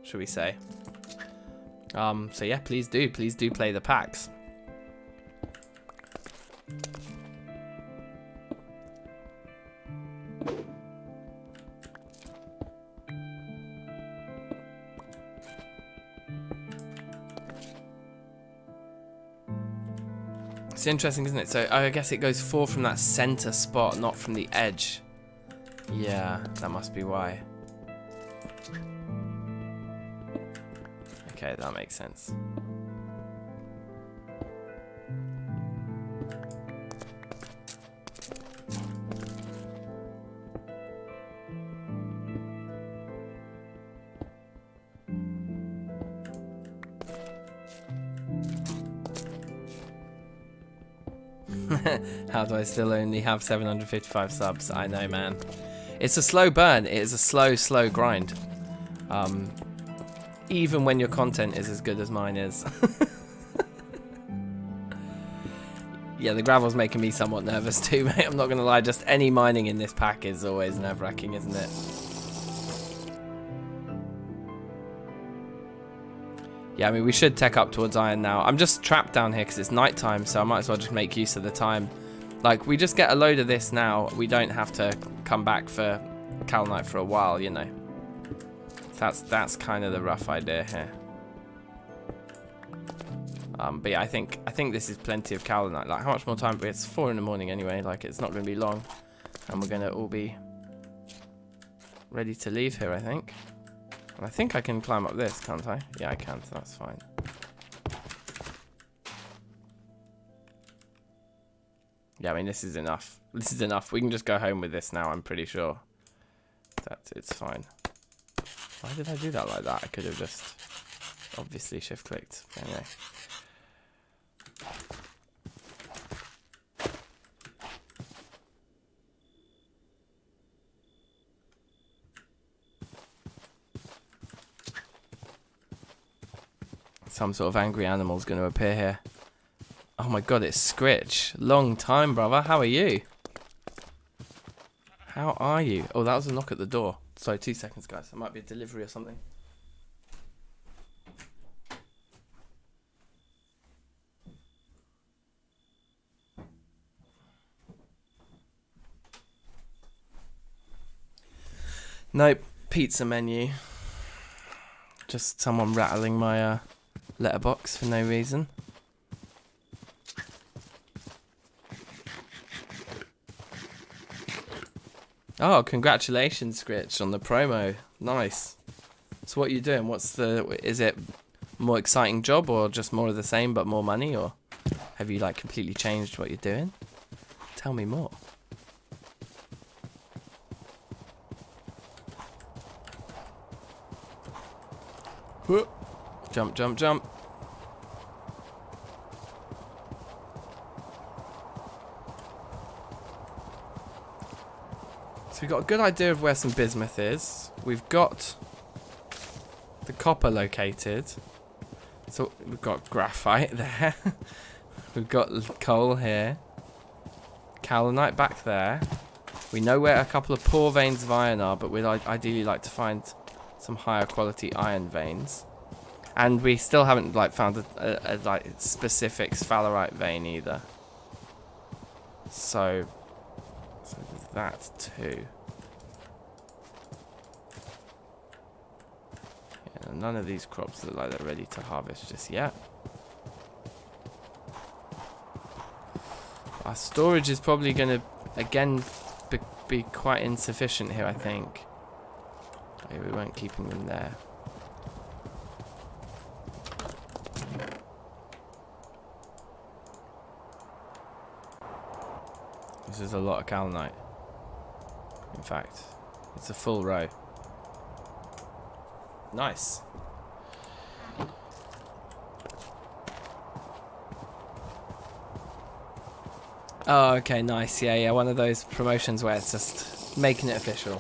should we say? So yeah, please do play the packs. It's interesting, isn't it? So I guess it goes 4 from that center spot, not from the edge. Yeah, that must be why. Okay, that makes sense. How do I still only have 755 subs? I know, man. It's a slow burn. It is a slow grind. Even when your content is as good as mine is. Yeah, the gravel's making me somewhat nervous too, mate. I'm not going to lie. Just any mining in this pack is always nerve-wracking, isn't it? Yeah, I mean, we should tech up towards iron now. I'm just trapped down here because it's nighttime, so I might as well just make use of the time. Like, we just get a load of this now. We don't have to come back for kaolinite for a while, you know. That's kind of the rough idea here. But yeah, I think this is plenty of kaolinite. Like, how much more time? It's 4 in the morning anyway. Like, it's not going to be long, and we're going to all be ready to leave here, I think. And I think I can climb up this, can't I? Yeah, I can, so that's fine. Yeah, I mean, this is enough. This is enough. We can just go home with this now, I'm pretty sure. It's fine. Why did I do that like that? I could have just obviously shift-clicked. Anyway. Some sort of angry animal's going to appear here. Oh my god, it's Scritch. Long time, brother. How are you? How are you? Oh, that was a knock at the door. Sorry, 2 seconds, guys. It might be a delivery or something. Nope. Pizza menu. Just someone rattling my letterbox for no reason. Oh, congratulations, Scritch, on the promo. Nice. So what are you doing? Is it more exciting job or just more of the same but more money, or have you like completely changed what you're doing? Tell me more. Whoop. Jump, jump, jump. So we've got a good idea of where some bismuth is. We've got the copper located. So we've got graphite there. We've got coal here. Kaolinite back there. We know where a couple of poor veins of iron are, but we'd ideally like to find some higher quality iron veins. And we still haven't like found a like specific sphalerite vein either. So there's that too. Yeah, none of these crops look like they're ready to harvest just yet. Our storage is probably going to again be quite insufficient here, I think. Okay, we won't keep them there. This is a lot of kaolinite. In fact, it's a full row. Nice. Oh, okay, nice. Yeah, one of those promotions where it's just making it official.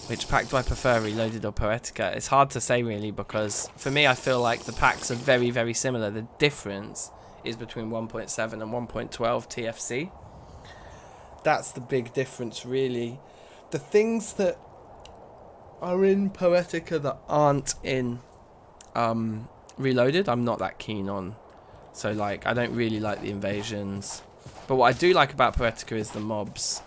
Which pack do I prefer, Reloaded or Poetica? It's hard to say really, because for me I feel like the packs are very, very similar. The difference is between 1.7 and 1.12 TFC. That's the big difference really. The things that are in Poetica that aren't in Reloaded, I'm not that keen on. So like, I don't really like the invasions. But what I do like about Poetica is the mobs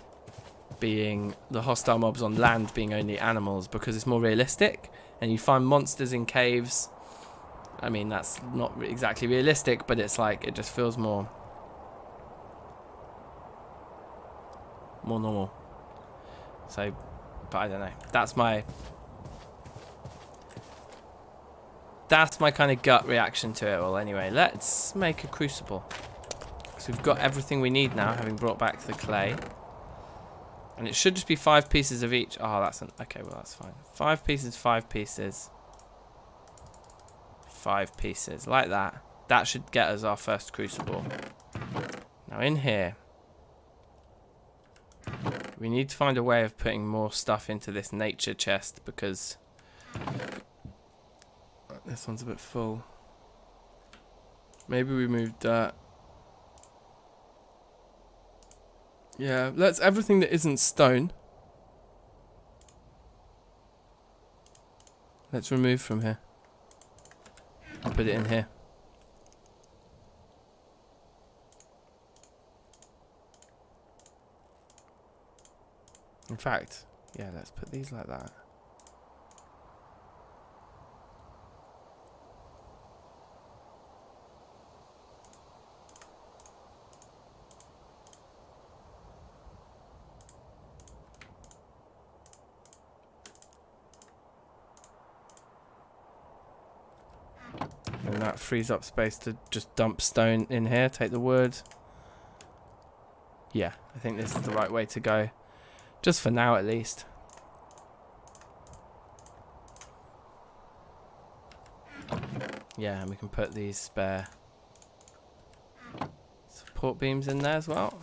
being, the hostile mobs on land being only animals, because it's more realistic and you find monsters in caves. I mean, that's not exactly realistic, but it's like, it just feels more normal. So, but I don't know. That's my kind of gut reaction to it all. Anyway, let's make a crucible. So we've got everything we need now, having brought back the clay. And it should just be 5 pieces of each. Oh, okay, well, that's fine. 5 pieces, 5 pieces. 5 pieces, like that. That should get us our first crucible. Now in here, we need to find a way of putting more stuff into this nature chest because this one's a bit full. Maybe we move dirt. Yeah, let's everything that isn't stone. Let's remove from here. I'll put it in here. In fact, yeah, let's put these like that. And that frees up space to just dump stone in here, take the wood. Yeah, I think this is the right way to go. Just for now, at least. Yeah, and we can put these spare support beams in there as well.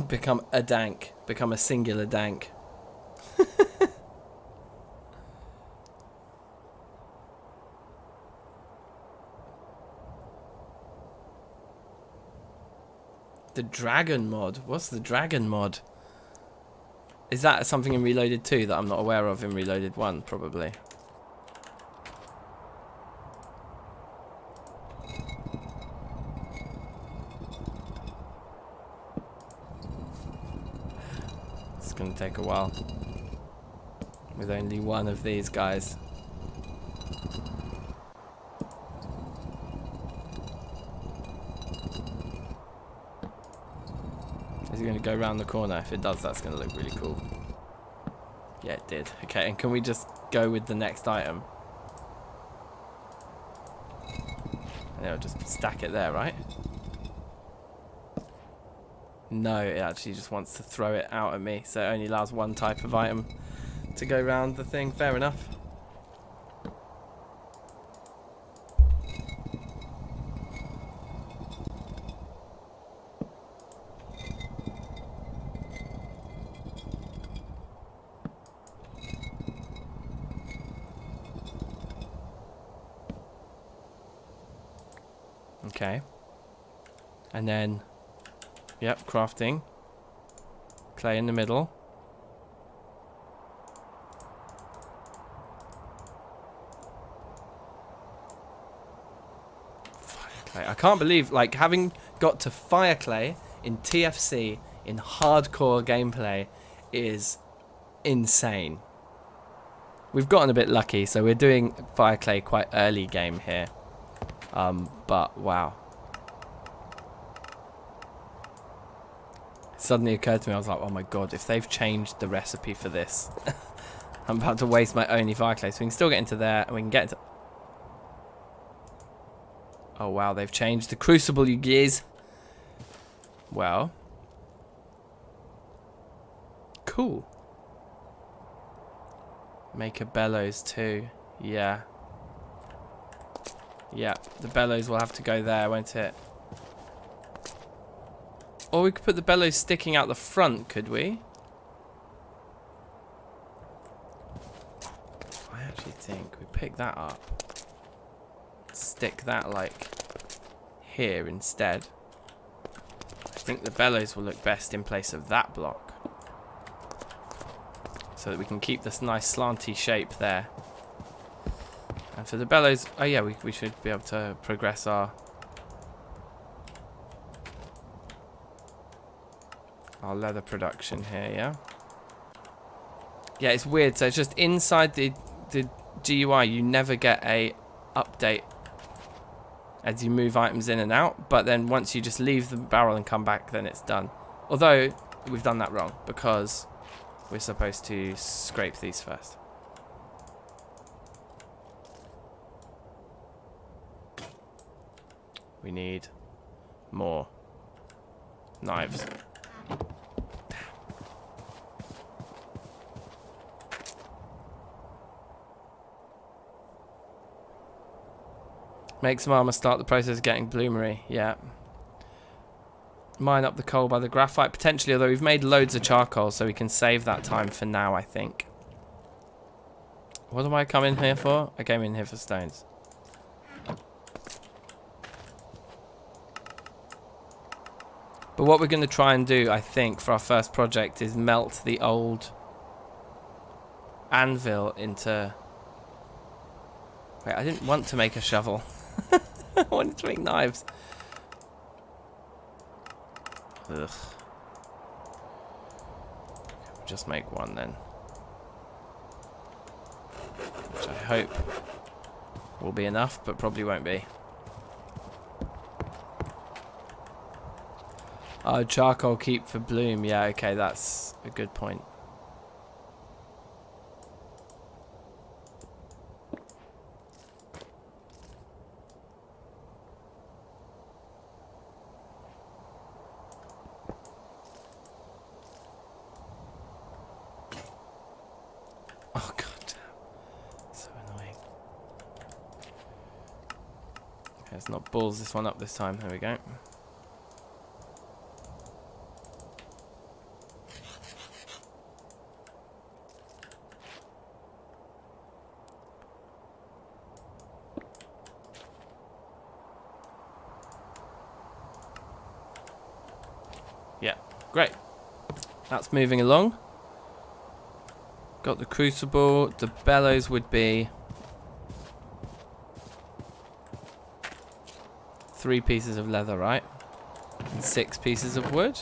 Become a dank. Become a singular dank. The dragon mod. What's the dragon mod? Is that something in Reloaded 2 that I'm not aware of in Reloaded 1? Probably. It's going to take a while. With only one of these guys. Is it going to go around the corner? If it does, that's going to look really cool. Yeah, it did. Okay, and can we just go with the next item? And it'll just stack it there, right? No, it actually just wants to throw it out at me, so it only allows one type of item to go around the thing. Fair enough. Okay. And then, yep, crafting. Clay in the middle. Fire clay. I can't believe, like, having got to fire clay in TFC in hardcore gameplay is insane. We've gotten a bit lucky, so we're doing fire clay quite early game here. But wow. It suddenly occurred to me, I was like, oh my god, if they've changed the recipe for this, I'm about to waste my only fire clay. So we can still get into there, and we can get into... Oh wow, they've changed the crucible, you gears. Well. Cool. Make a bellows too. Yeah. Yeah, the bellows will have to go there, won't it? Or we could put the bellows sticking out the front, could we? I actually think we pick that up. Stick that, like, here instead. I think the bellows will look best in place of that block. So that we can keep this nice slanty shape there. And for the bellows, oh yeah, we should be able to progress our leather production here, yeah? Yeah, it's weird. So it's just inside the GUI, you never get a update as you move items in and out. But then once you just leave the barrel and come back, then it's done. Although, we've done that wrong because we're supposed to scrape these first. We need more knives. Make some armor, start the process of getting bloomery. Yeah. Mine up the coal by the graphite, potentially, although we've made loads of charcoal, so we can save that time for now, I think. What am I coming here for? I came in here for stones. But what we're going to try and do, I think, for our first project is melt the old anvil into... Wait, I didn't want to make a shovel. I wanted to make knives. Ugh. We'll just make one then. Which I hope will be enough, but probably won't be. Oh, charcoal keep for bloom. Yeah, okay, that's a good point. Oh, god damn. So annoying. Okay, let's not balls this one up this time. There we go. Yeah, great. That's moving along. Got the crucible. The bellows would be 3 pieces of leather, right? And 6 pieces of wood.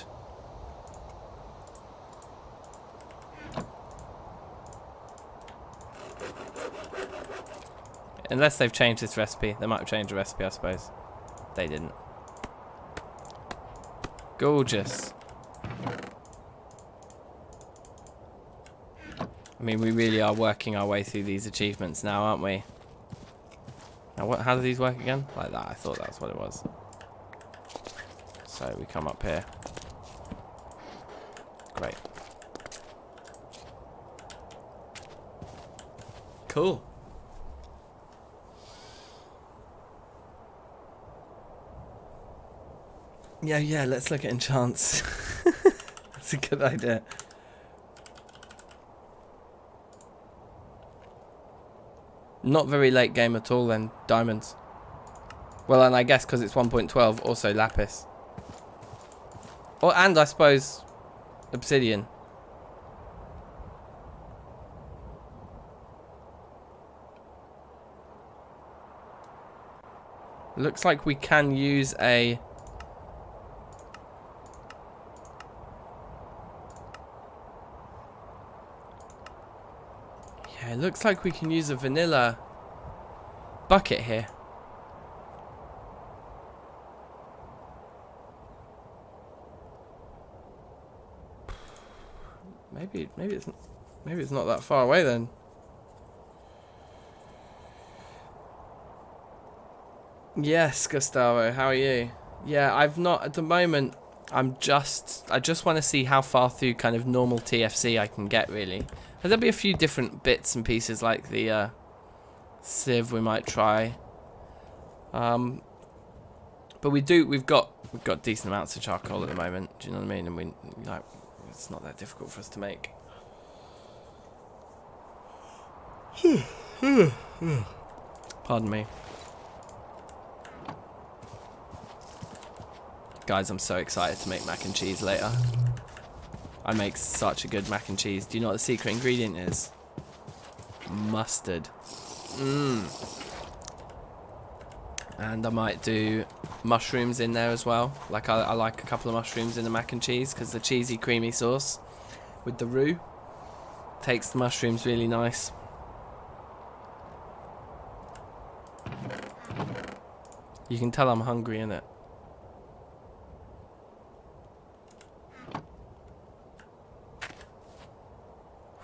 Unless they've changed this recipe. They might have changed the recipe, I suppose. They didn't. Gorgeous. I mean, we really are working our way through these achievements now, aren't we? Now, how do these work again? Like that. I thought that's what it was. So we come up here. Great. Cool. Yeah, let's look at enchants. That's a good idea. Not very late game at all then, diamonds. Well, and I guess because it's 1.12, also lapis. Or, and I suppose, obsidian. Looks like we can use a... It looks like we can use a vanilla bucket here. Maybe it's not that far away then. Yes, Gustavo, how are you? Yeah, I've not at the moment. I just want to see how far through kind of normal TFC I can get, really. There'll be a few different bits and pieces like the sieve we might try. But we've got decent amounts of charcoal at the moment. Do you know what I mean? And it's not that difficult for us to make. Pardon me. Guys, I'm so excited to make mac and cheese later. I make such a good mac and cheese. Do you know what the secret ingredient is? Mustard. And I might do mushrooms in there as well. Like I like a couple of mushrooms in the mac and cheese because the cheesy creamy sauce with the roux takes the mushrooms really nice. You can tell I'm hungry, innit?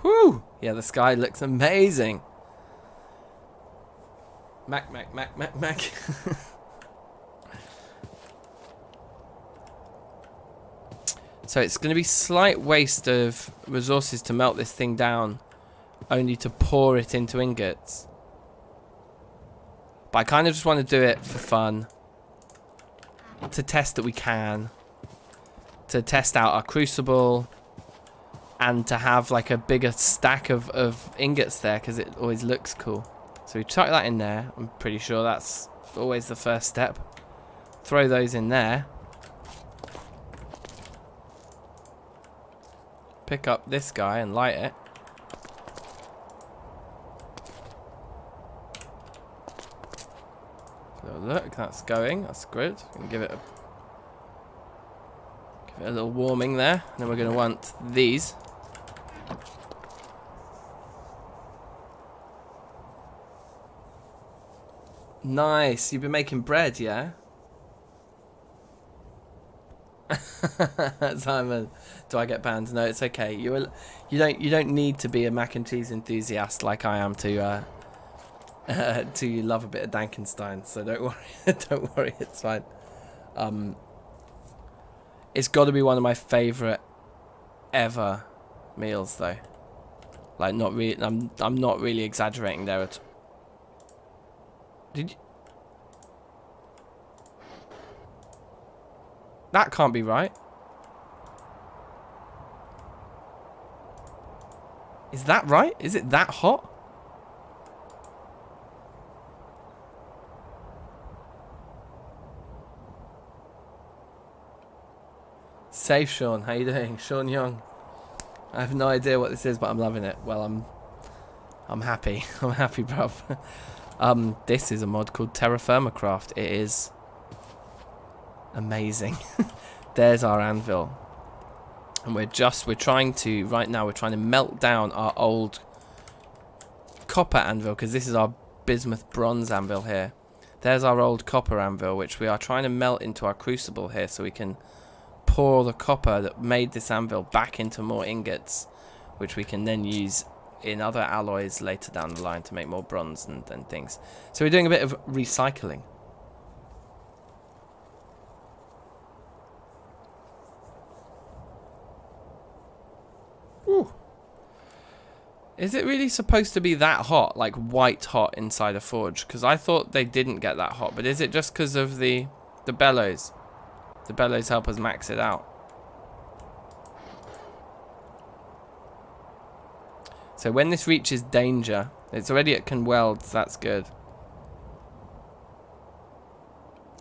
Whew! Yeah, the sky looks amazing. Mac. So it's going to be slight waste of resources to melt this thing down, only to pour it into ingots. But I kind of just want to do it for fun, to test that we can, to test out our crucible, and to have like a bigger stack of ingots there, because it always looks cool. So we chuck that in there. I'm pretty sure that's always the first step. Throw those in there. Pick up this guy and light it. So look, that's going. That's good. We can give it a little warming there. And then we're going to want these. Nice. You've been making bread, yeah? Simon, do I get banned? No, it's okay. You don't need to be a mac and cheese enthusiast like I am to love a bit of DankNStein. So don't worry, don't worry, it's fine. It's got to be one of my favorite ever meals, though. Like, not really. I'm not really exaggerating there at all. Did you? That can't be right. Is that right? Is it that hot? Safe, Sean. How you doing? Sean Young. I have no idea what this is, but I'm loving it. Well, I'm happy. I'm happy, bruv. This is a mod called Terrafirmacraft. It is amazing. There's our anvil. And we're trying to, right now, we're trying to melt down our old copper anvil, because this is our bismuth bronze anvil here. There's our old copper anvil, which we are trying to melt into our crucible here, so we can pour the copper that made this anvil back into more ingots, which we can then use in other alloys later down the line to make more bronze and things. So we're doing a bit of recycling. Ooh. Is it really supposed to be that hot, like white hot inside a forge? Because I thought they didn't get that hot, but is it just because of the bellows? The bellows help us max it out. So when this reaches danger, it's already at can weld, so that's good.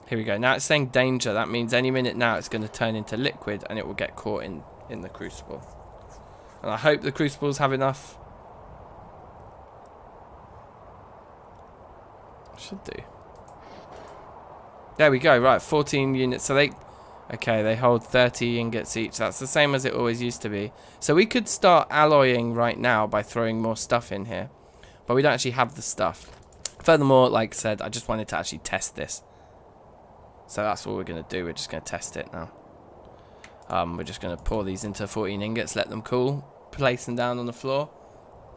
Here we go. Now it's saying danger. That means any minute now it's going to turn into liquid and it will get caught in the crucible. And I hope the crucibles have enough. Should do. There we go. Right, 14 units. So they hold 30 ingots each. That's the same as it always used to be. So we could start alloying right now by throwing more stuff in here. But we don't actually have the stuff. Furthermore, like I said, I just wanted to actually test this. So that's what we're going to do. We're just going to test it now. We're just going to pour these into 14 ingots, let them cool, place them down on the floor.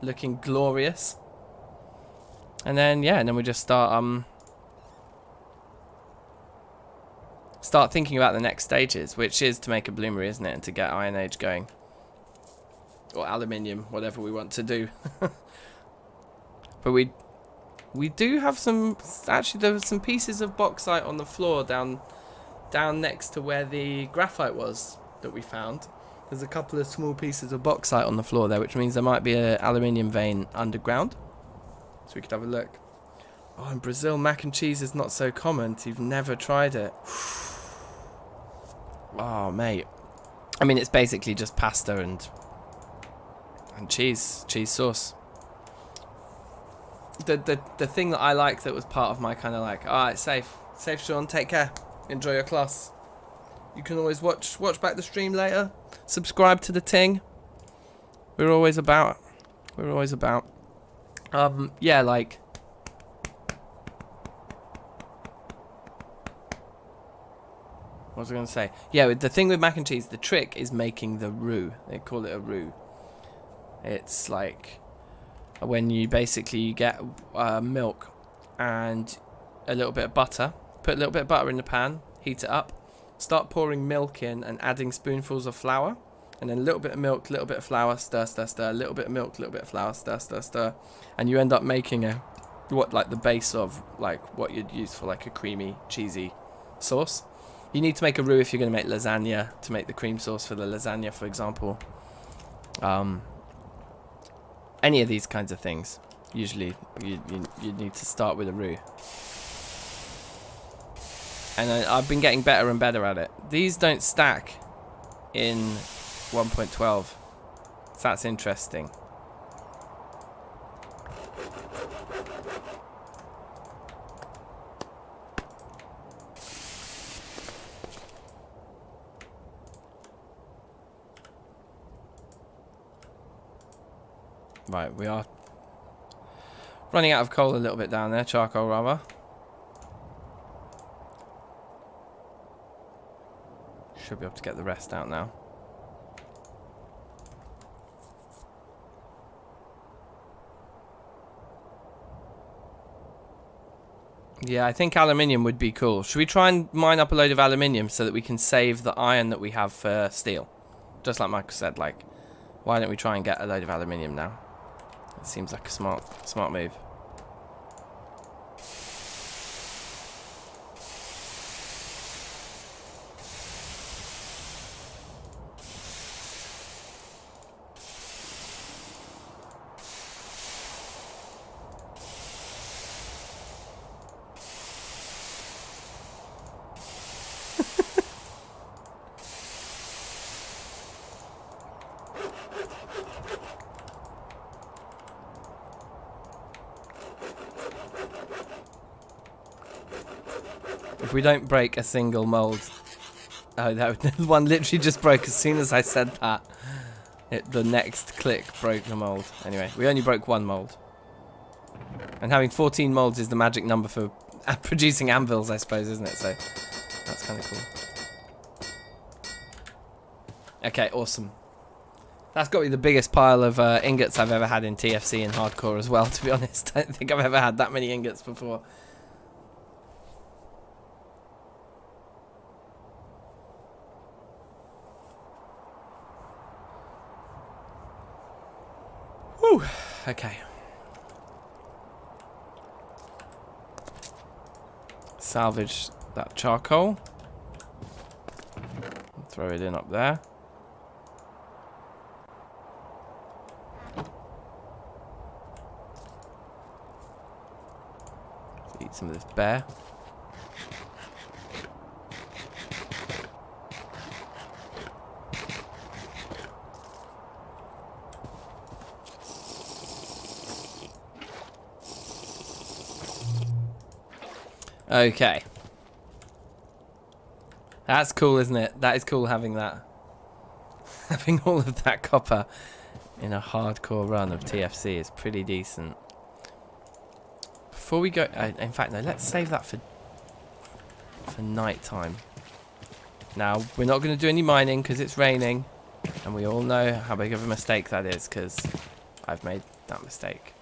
Looking glorious. And then, yeah, and then we just start thinking about the next stages, which is to make a bloomery, isn't it? And to get Iron Age going. Or aluminium, whatever we want to do. But we do have some, actually there was some pieces of bauxite on the floor down next to where the graphite was that we found. There's a couple of small pieces of bauxite on the floor there, which means there might be an aluminium vein underground. So we could have a look. Oh, in Brazil, mac and cheese is not so common. So you've never tried it. Oh, mate. I mean, it's basically just pasta and cheese sauce. The thing that I like that was part of my kind of like, alright, safe, Sean, take care, enjoy your class. You can always watch back the stream later. Subscribe to the ting. We're always about. Yeah, like. What was I going to say? Yeah, the thing with mac and cheese, the trick is making the roux. They call it a roux. It's like when you basically get milk and a little bit of butter. Put a little bit of butter in the pan, heat it up, start pouring milk in and adding spoonfuls of flour. And then a little bit of milk, a little bit of flour, stir, stir, stir. A little bit of milk, a little bit of flour, stir, stir, stir. And you end up making like the base of like what you'd use for like a creamy, cheesy sauce. You need to make a roux if you're going to make lasagna, to make the cream sauce for the lasagna, for example. Any of these kinds of things. Usually you need to start with a roux. And I've been getting better and better at it. These don't stack in 1.12. So that's interesting. Right, we are running out of coal a little bit down there, charcoal rather. Should be able to get the rest out now. Yeah, I think aluminium would be cool. Should we try and mine up a load of aluminium so that we can save the iron that we have for steel? Just like Michael said, like, why don't we try and get a load of aluminium now? It seems like a smart move. If we don't break a single mold. Oh, that one literally just broke as soon as I said that. The next click broke the mold. Anyway, we only broke one mold. And having 14 molds is the magic number for producing anvils, I suppose, isn't it? So that's kind of cool. Okay, awesome. That's got to be the biggest pile of ingots I've ever had in TFC and hardcore as well, to be honest. I don't think I've ever had that many ingots before. Whew. Okay. Salvage that charcoal. Throw it in up there. Eat some of this bear. Okay. That's cool, isn't it? That is cool having that. Having all of that copper in a hardcore run of TFC is pretty decent. Before we go... in fact, no, let's save that for night time. Now, we're not going to do any mining because it's raining. And we all know how big of a mistake that is because I've made that mistake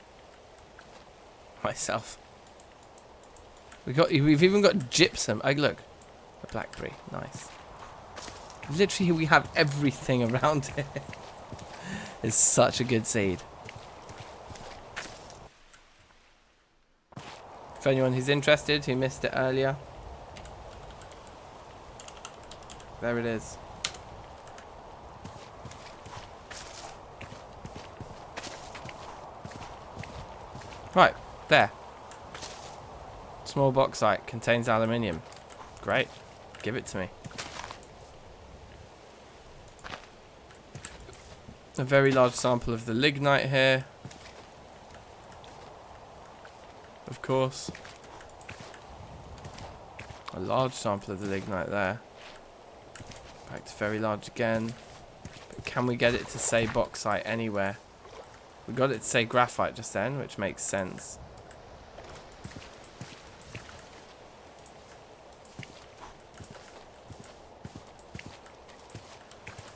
myself. We've even got gypsum. Oh, look. A blackberry. Nice. Literally, we have everything around here. It's such a good seed. For anyone who's interested, who missed it earlier. There it is. Right. There. Small bauxite contains aluminium. Great. Give it to me. A very large sample of the lignite here. Of course. A large sample of the lignite there. Back to very large again. But can we get it to say bauxite anywhere? We got it to say graphite just then, which makes sense.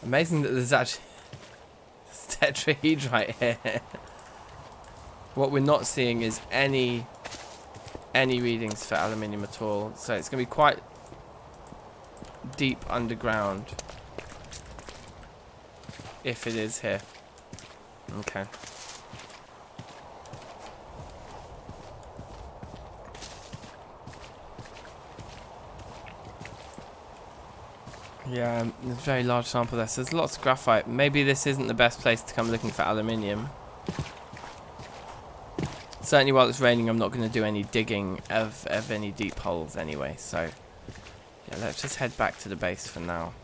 Amazing that there's actually tetrahedrite here. What we're not seeing is any readings for aluminium at all. So it's going to be quite deep underground? If it is here. Okay. Yeah, there's a very large sample there. So there's lots of graphite. Maybe this isn't the best place to come looking for aluminium. Certainly while it's raining, I'm not going to do any digging of any deep holes anyway. So, yeah, let's just head back to the base for now.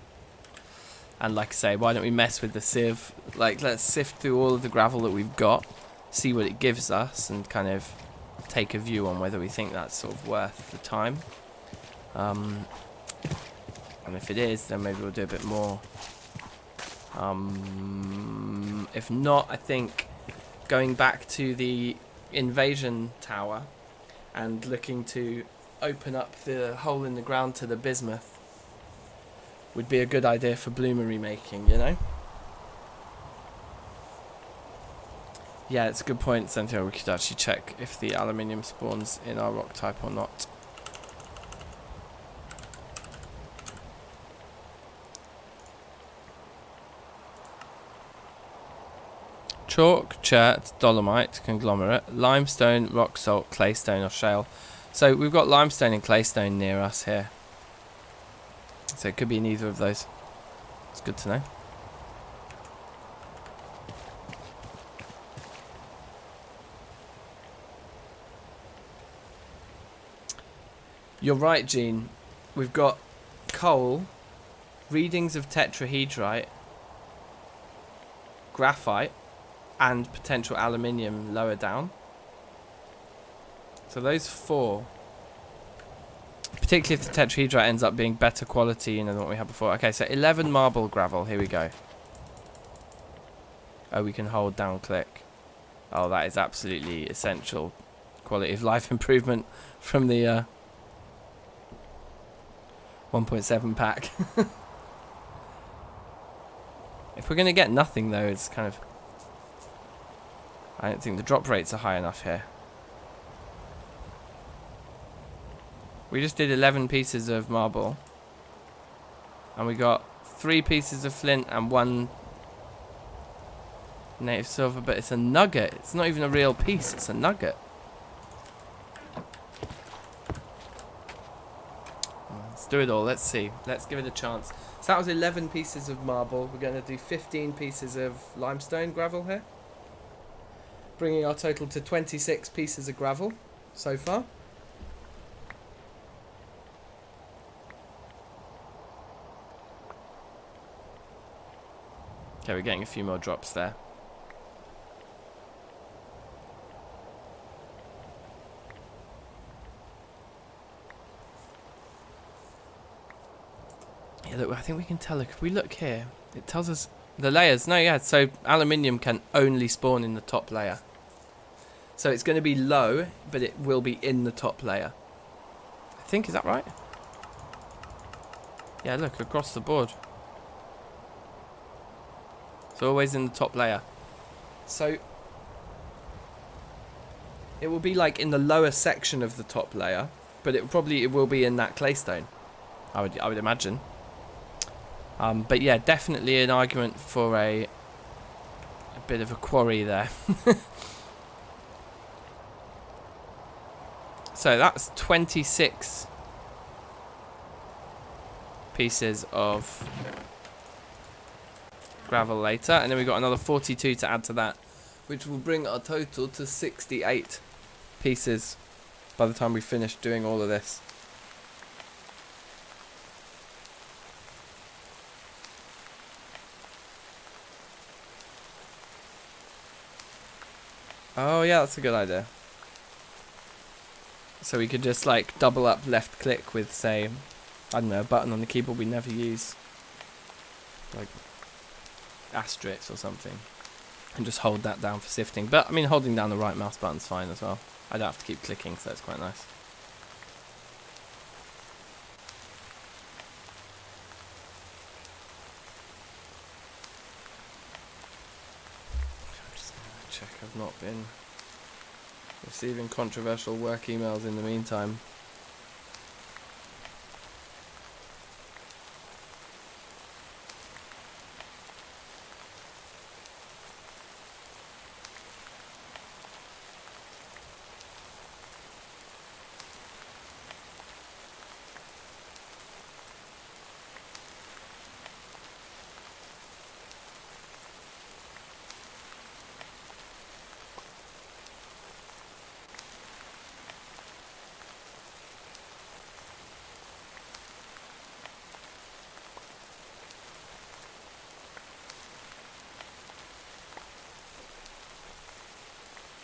And like I say, why don't we mess with the sieve? Like, let's sift through all of the gravel that we've got, see what it gives us, and kind of take a view on whether we think that's sort of worth the time. And if it is, then maybe we'll do a bit more. If not, I think going back to the invasion tower and looking to open up the hole in the ground to the bismuth would be a good idea for bloomery making, you know? Yeah, it's a good point, Santiago. We could actually check if the aluminium spawns in our rock type or not. Chalk, chert, dolomite, conglomerate, limestone, rock salt, claystone or shale. So we've got limestone and claystone near us here. So it could be in either of those. It's good to know. You're right, Gene. We've got coal, readings of tetrahedrite, graphite, and potential aluminium lower down. So those four, particularly if the tetrahedrite ends up being better quality, you know, than what we had before. Okay, so 11 marble gravel. Here we go. Oh, we can hold down click. Oh, that is absolutely essential quality of life improvement from the 1.7 pack. If we're going to get nothing, though, it's kind of... I don't think the drop rates are high enough here. We just did 11 pieces of marble. And we got 3 pieces of flint and 1 native silver, but it's a nugget. It's not even a real piece, it's a nugget. Let's do it all, let's see. Let's give it a chance. So that was 11 pieces of marble. We're going to do 15 pieces of limestone gravel here, bringing our total to 26 pieces of gravel so far. Okay, we're getting a few more drops there. Yeah, look, I think we can tell. Look, if we look here, it tells us the layers. No, yeah, so aluminium can only spawn in the top layer. So it's going to be low, but it will be in the top layer. I think, is that right? Yeah, look, across the board. It's always in the top layer. So it will be like in the lower section of the top layer, but it will be in that claystone. I would imagine. But yeah, definitely an argument for a bit of a quarry there. So that's 26 pieces of gravel later, and then we've got another 42 to add to that, which will bring our total to 68 pieces by the time we finish doing all of this. Oh yeah, that's a good idea. So we could just like double up left click with, say, I don't know, a button on the keyboard we never use, like asterisk or something, and just hold that down for sifting. But I mean, holding down the right mouse button's fine as well. I don't have to keep clicking, so that's quite nice. I'm just gonna check I've not been receiving controversial work emails in the meantime.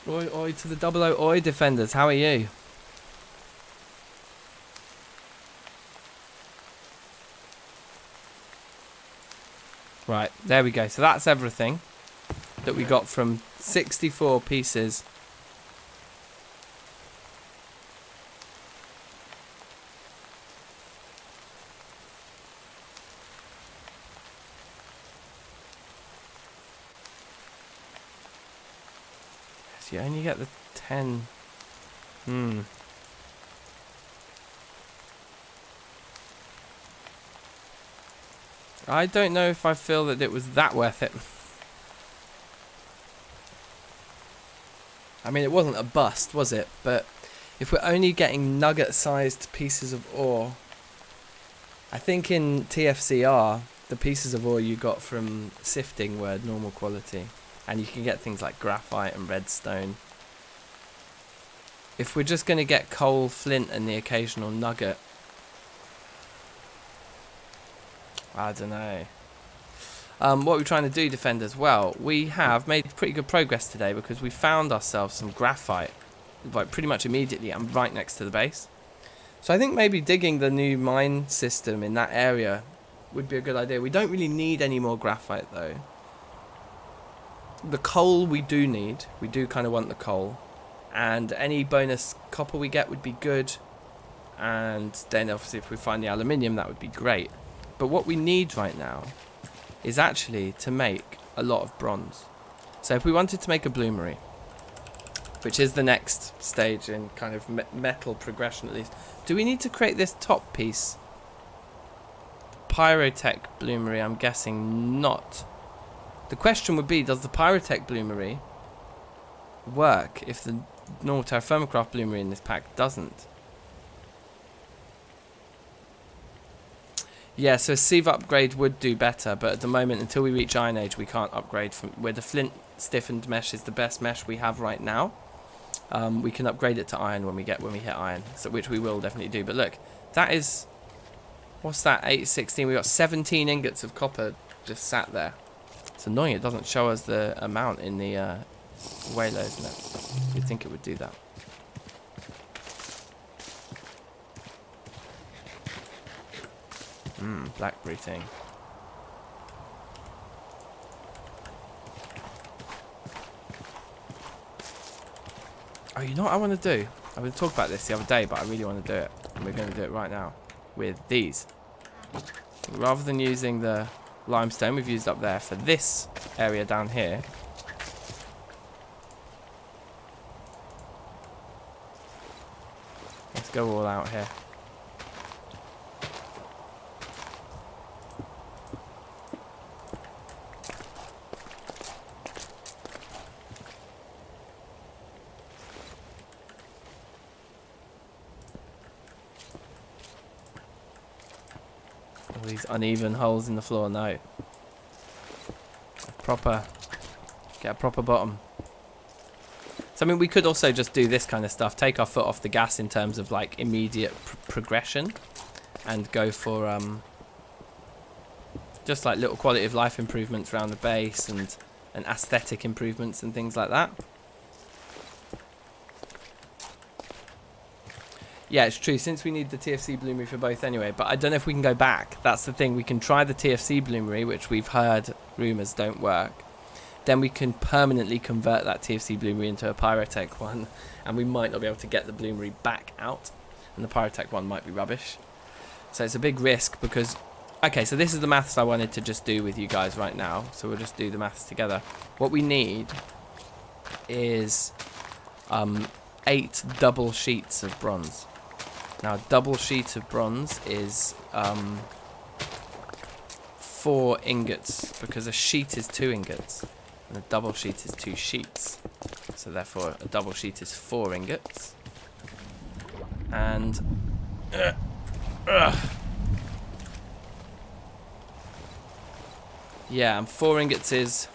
Oi, oi to the 00 oi defenders. How are you? Right, there we go. So that's everything that we got from 64 pieces. So you only get the 10. I don't know if I feel that it was that worth it. I mean, it wasn't a bust, was it? But if we're only getting nugget-sized pieces of ore, I think in TFCR, the pieces of ore you got from sifting were normal quality. And you can get things like graphite and redstone. If we're just going to get coal, flint, and the occasional nugget, I don't know. What we're trying to do, defenders? Well, we have made pretty good progress today because we found ourselves some graphite, like pretty much immediately and right next to the base. So I think maybe digging the new mine system in that area would be a good idea. We don't really need any more graphite though. The coal we do need. We do kind of want the coal. And any bonus copper we get would be good. And then obviously if we find the aluminium, that would be great. But what we need right now is actually to make a lot of bronze. So if we wanted to make a bloomery, which is the next stage in kind of metal progression at least, do we need to create this top piece? Pyrotech bloomery, I'm guessing not. The question would be, does the Pyrotech bloomery work if the normal Terrafirmacraft bloomery in this pack doesn't? Yeah, so a sieve upgrade would do better, but at the moment, until we reach Iron Age, we can't upgrade from where the flint stiffened mesh is the best mesh we have right now. We can upgrade it to iron when we hit iron, so which we will definitely do. But look, that is, what's that? 816. We got 17 ingots of copper just sat there. It's annoying. It doesn't show us the amount in the Waylo, isn't it? You'd think it would do that. Blackberry thing. Oh, you know what I want to do? I was talking about this the other day, but I really want to do it. And we're going to do it right now with these. Rather than using the limestone we've used up there for this area down here, let's go all out here. All these uneven holes in the floor, no. Get a proper bottom. So I mean, we could also just do this kind of stuff, take our foot off the gas in terms of like immediate progression, and go for just like little quality of life improvements around the base and aesthetic improvements and things like that. Yeah, it's true, since we need the TFC bloomery for both anyway, but I don't know if we can go back. That's the thing, we can try the TFC bloomery, which we've heard rumours don't work. Then we can permanently convert that TFC bloomery into a Pyrotech one, and we might not be able to get the bloomery back out, and the Pyrotech one might be rubbish. So it's a big risk because... Okay, so this is the maths I wanted to just do with you guys right now, so we'll just do the maths together. What we need is 8 double sheets of bronze. Now, a double sheet of bronze is 4 ingots, because a sheet is 2 ingots, and a double sheet is 2 sheets. So therefore, a double sheet is 4 ingots. And... yeah, and 4 ingots is...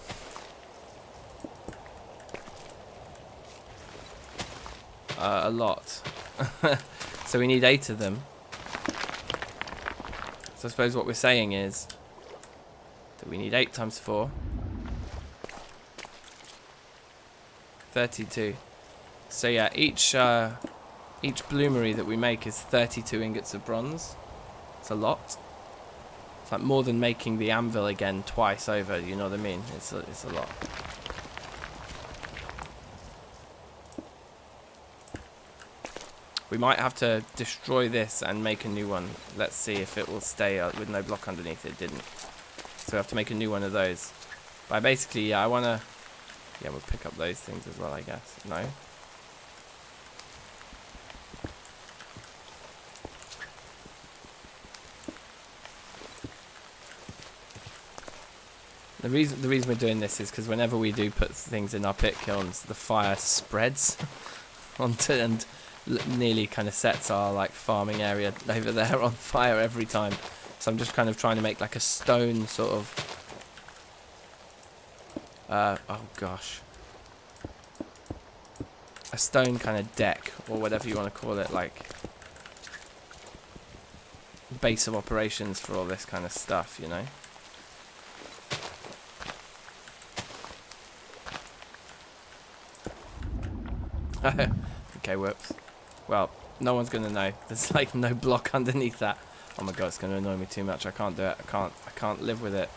a lot. So we need 8 of them. So I suppose what we're saying is that we need 8 times 4. 32. So yeah, each bloomery that we make is 32 ingots of bronze. It's a lot. It's like more than making the anvil again twice over, you know what I mean? It's a lot. We might have to destroy this and make a new one. Let's see if it will stay with no block underneath. It didn't. So we have to make a new one of those. But basically, yeah, I want to... Yeah, we'll pick up those things as well, I guess. No? The reason we're doing this is because whenever we do put things in our pit kilns, the fire spreads onto and nearly kind of sets our like farming area over there on fire every time. So I'm just kind of trying to make like a stone sort of oh gosh, a stone kind of deck or whatever you want to call it, like base of operations for all this kind of stuff, you know. Okay, whoops. Well, no one's gonna know. There's like no block underneath that. Oh my god, it's gonna annoy me too much. I can't do it. I can't live with it.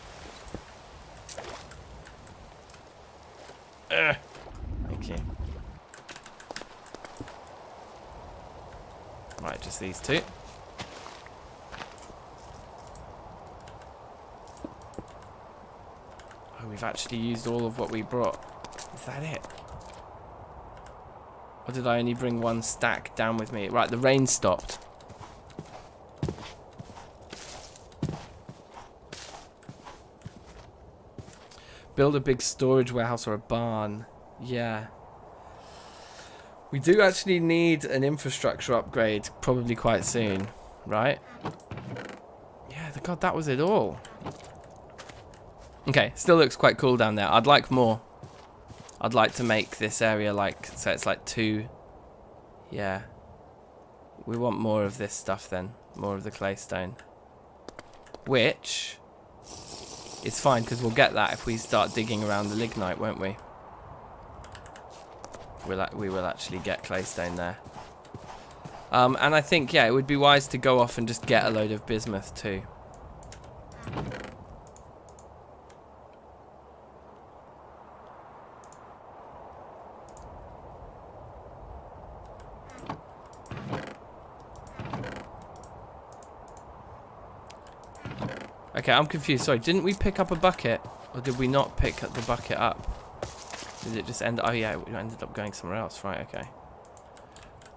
Thank you. Right, just these two. Oh, we've actually used all of what we brought. Is that it? Or did I only bring one stack down with me? Right, the rain stopped. Build a big storage warehouse or a barn. Yeah. We do actually need an infrastructure upgrade probably quite soon, right? Yeah, God, that was it all. Okay, still looks quite cool down there. I'd like more. I'd like to make this area like, so it's like 2. Yeah. We want more of this stuff then. More of the claystone. Which is fine, because we'll get that if we start digging around the lignite, won't we? We will actually get claystone there. And I think, yeah, it would be wise to go off and just get a load of bismuth too. Okay, I'm confused. Sorry, didn't we pick up a bucket? Or did we not pick the bucket up? Did it just end... Oh, yeah, we ended up going somewhere else. Right, okay.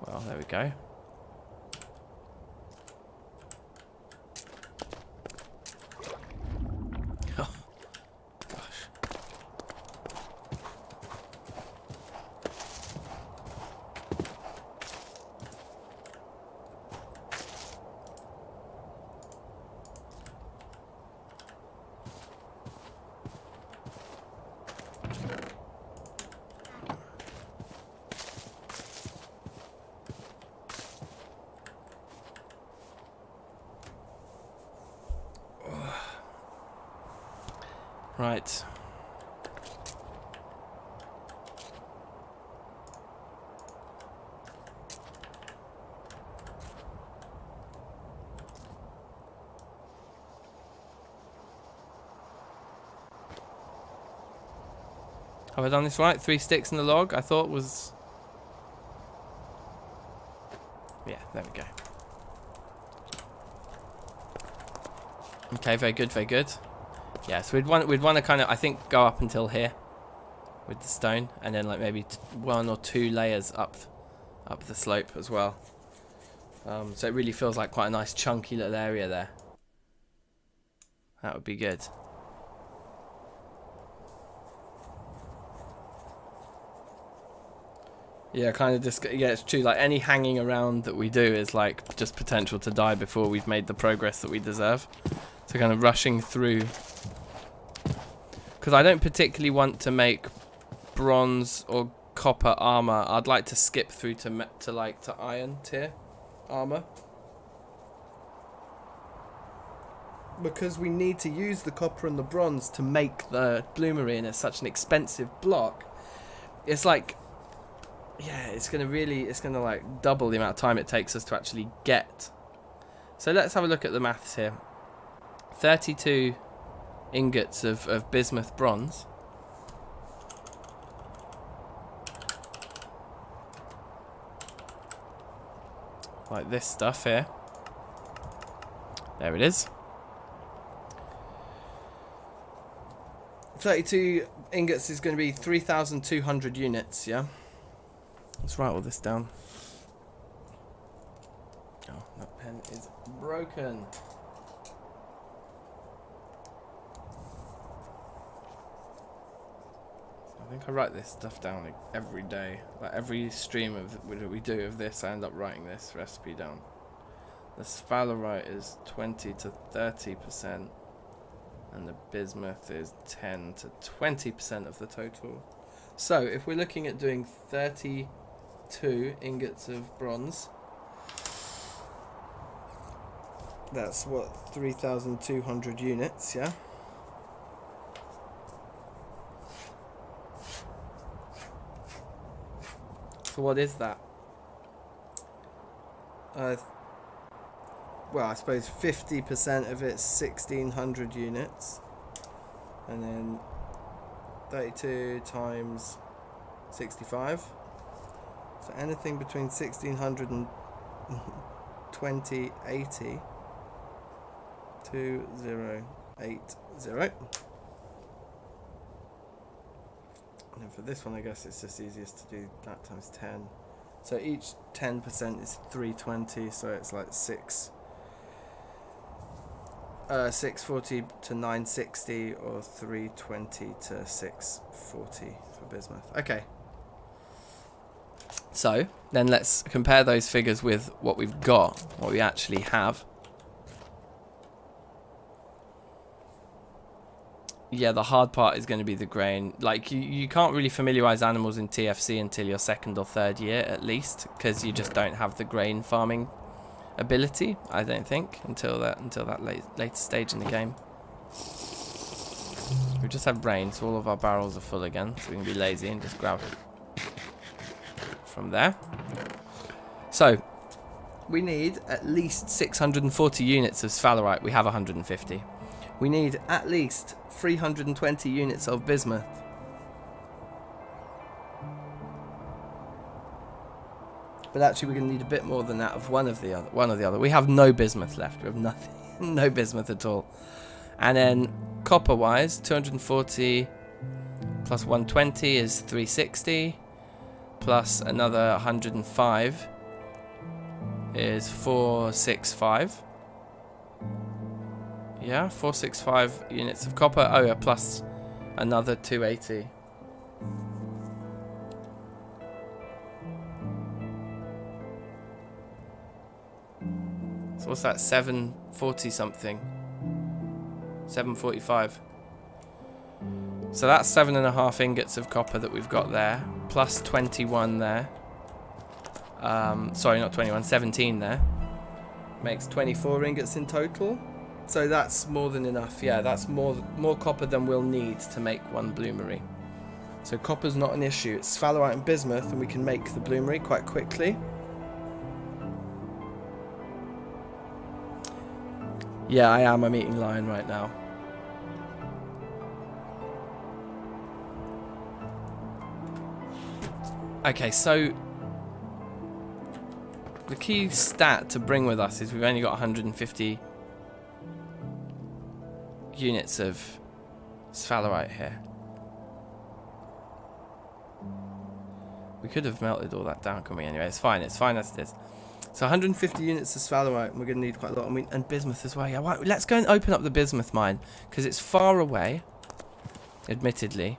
Well, there we go. Oh, gosh. Right. Have I done this right? 3 sticks in the log, I thought was... Yeah, there we go. Okay, very good, very good. Yeah, so we'd want to kind of, I think, go up until here with the stone, and then like maybe 1 or 2 layers up the slope as well. So it really feels like quite a nice chunky little area there. That would be good. Yeah, kind of just, yeah, it's true. Like any hanging around that we do is like just potential to die before we've made the progress that we deserve. So kind of rushing through. Because I don't particularly want to make bronze or copper armor. I'd like to skip through to iron tier armor. Because we need to use the copper and the bronze to make the bloomery, and it's such an expensive block. It's like yeah, it's gonna like double the amount of time it takes us to actually get. So let's have a look at the maths here. 32 ingots of bismuth bronze. Like this stuff here. There it is. 32 ingots is going to be 3,200 units, yeah? Let's write all this down. Oh, that pen is broken. I think I write this stuff down like every day. Like every stream of we do of this, I end up writing this recipe down. The sphalerite is 20 to 30%, and the bismuth is 10 to 20% of the total. So if we're looking at doing 32 ingots of bronze, that's what, 3,200 units, yeah? So what is that? Well, I suppose 50% of it's 1,600 units, and then 32 times 65. So anything between 1,600 and 2080. 2080. And then for this one, I guess it's just easiest to do that times 10. So each 10% is 320, so it's like 640 to 960, or 320 to 640 for bismuth. Okay. So then let's compare those figures with what we've got, what we actually have. Yeah, the hard part is going to be the grain. Like, you can't really familiarize animals in TFC until your 2nd or 3rd year at least, because you just don't have the grain farming ability, I don't think, until that later stage in the game. We just have rain, so all of our barrels are full again, so we can be lazy and just grab from there. So we need at least 640 units of sphalerite. We have 150. We need at least 320 units of bismuth. But actually, we're going to need a bit more than that of one or the other. We have no bismuth left. We have nothing, no bismuth at all. And then copper-wise, 240 plus 120 is 360, plus another 105 is 465. Yeah, 465 units of copper. Oh yeah, plus another 280. So what's that? 740 something. 745. So that's 7.5 ingots of copper that we've got there, plus 21 there. Sorry, not 21, 17 there. Makes 24 ingots in total. So that's more than enough. Yeah, that's more copper than we'll need to make one bloomery. So copper's not an issue. It's sphalerite and bismuth, and we can make the bloomery quite quickly. Yeah, I am. I'm eating lion right now. Okay, so the key stat to bring with us is we've only got 150 units of sphalerite here. We could have melted all that down, couldn't we? Anyway, it's fine as it is. So 150 units of sphalerite, and we're going to need quite a lot. And bismuth as well. Yeah, right, let's go and open up the bismuth mine, because it's far away, admittedly.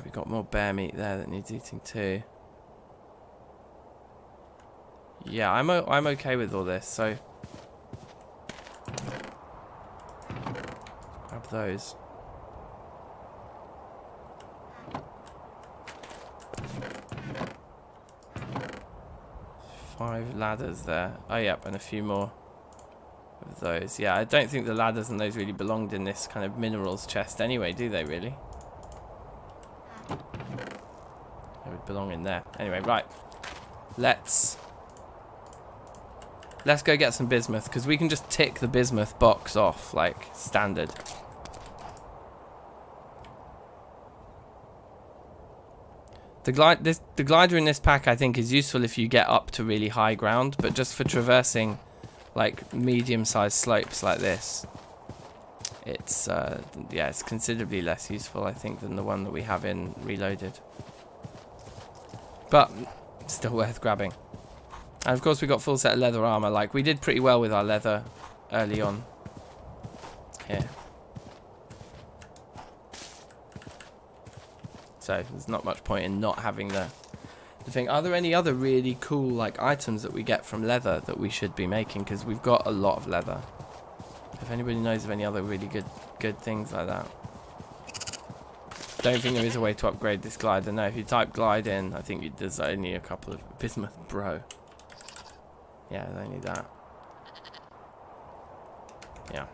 We've got more bear meat there that needs eating too. Yeah, I'm okay with all this, so grab those. Five ladders there. Oh, yep, and a few more of those. Yeah, I don't think the ladders and those really belonged in this kind of minerals chest anyway, do they really? would belong in there. Anyway, right. Let's go get some bismuth, because we can just tick the bismuth box off, like, standard. The glider in this pack, I think, is useful if you get up to really high ground, but just for traversing, like, medium-sized slopes like this, it's, yeah, it's considerably less useful, I think, than the one that we have in Reloaded. But still worth grabbing. And of course we got full set of leather armor. Like, we did pretty well with our leather early on. Here. So there's not much point in not having the thing. Are there any other really cool, like, items that we get from leather that we should be making? Because we've got a lot of leather. If anybody knows of any other really good things like that. Don't think there is a way to upgrade this glider. No, if you type glide in, I think there's only a couple of bismuth, bro. Yeah, only that. Yeah.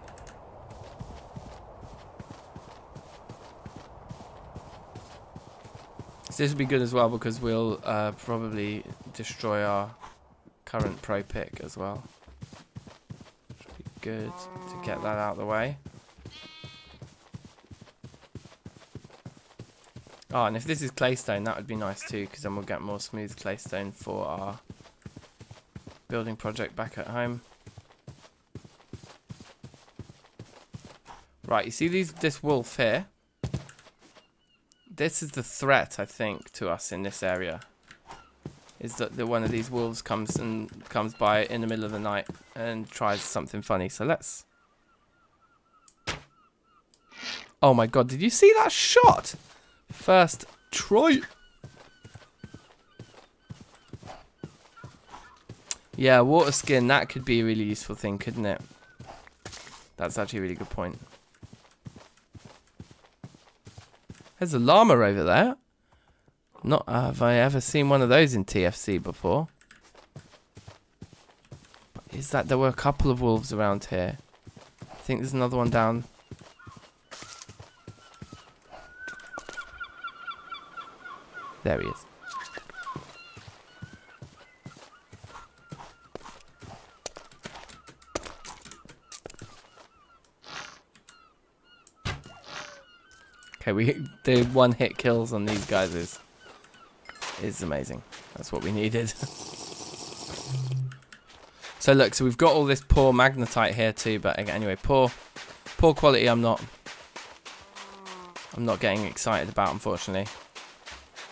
So this will be good as well, because we'll probably destroy our current pro pick as well. Should be good to get that out of the way. Oh, and if this is claystone, that would be nice too, because then we'll get more smooth claystone for our building project back at home. Right, you see this wolf here? This is the threat, I think, to us in this area. Is that one of these wolves comes by in the middle of the night and tries something funny. So let's... Oh my god, did you see that shot? First try. Yeah, water skin, that could be a really useful thing, couldn't it? That's actually a really good point. There's a llama over there. Not have I ever seen one of those in TFC before. Is that there were a couple of wolves around here? I think there's another one down. There he is. Okay, the one hit kills on these guys is amazing. That's what we needed. So look, so we've got all this poor magnetite here too, but anyway, poor quality. I'm not getting excited about, unfortunately.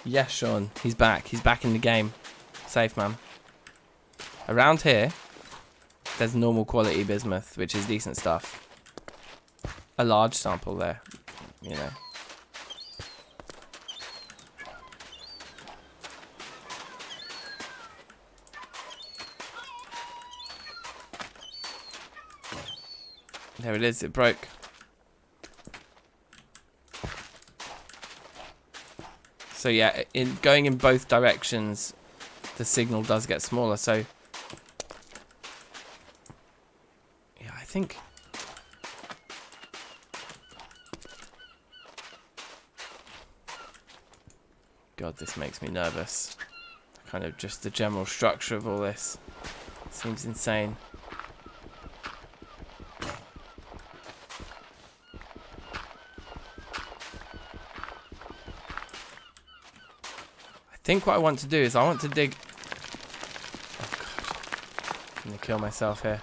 Yes, Sean, he's back. He's back in the game. Safe, man. Around here, there's normal quality bismuth, which is decent stuff. A large sample there, you know. There it is, it broke. So yeah, going in both directions, the signal does get smaller. So yeah, I think God, this makes me nervous. Kind of just the general structure of all this seems insane. I think what I want to do is I want to dig... Oh god, I'm going to kill myself here.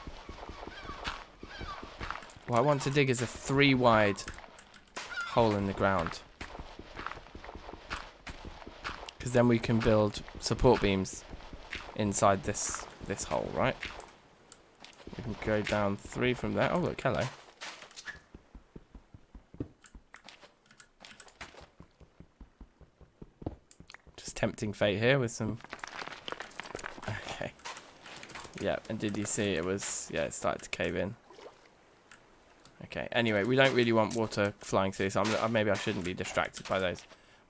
What I want to dig is a 3 wide hole in the ground. Because then we can build support beams inside this hole, right? We can go down 3 from there. Oh look, hello. Tempting fate here with some... Okay. Yeah, and did you see it was... Yeah, it started to cave in. Okay, anyway, we don't really want water flying through, so maybe I shouldn't be distracted by those.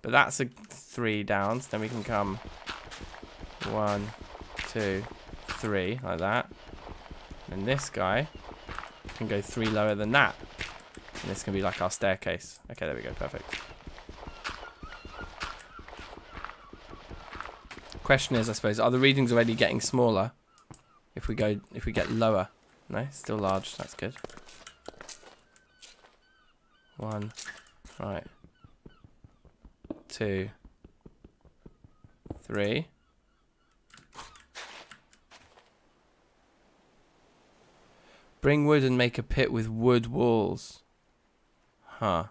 But that's a 3 downs. Then we can come 1, 2, 3, like that. And this guy can go 3 lower than that. And this can be like our staircase. Okay, there we go, perfect. Question is, I suppose, are the readings already getting smaller? If we get lower. No, still large. That's good. 1. Right. 2. 3. Bring wood and make a pit with wood walls. Huh.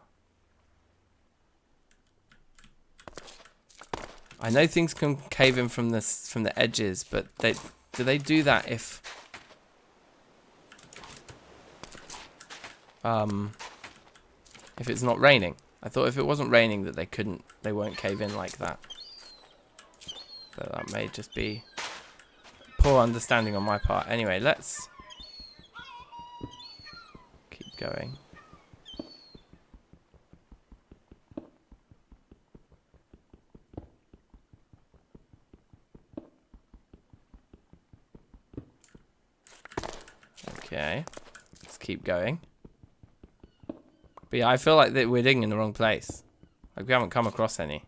I know things can cave in from the edges, but do they do that if it's not raining? I thought if it wasn't raining that they won't cave in like that. But that may just be poor understanding on my part. Anyway, let's keep going. Okay, let's keep going. But yeah, I feel like that we're digging in the wrong place. Like we haven't come across any.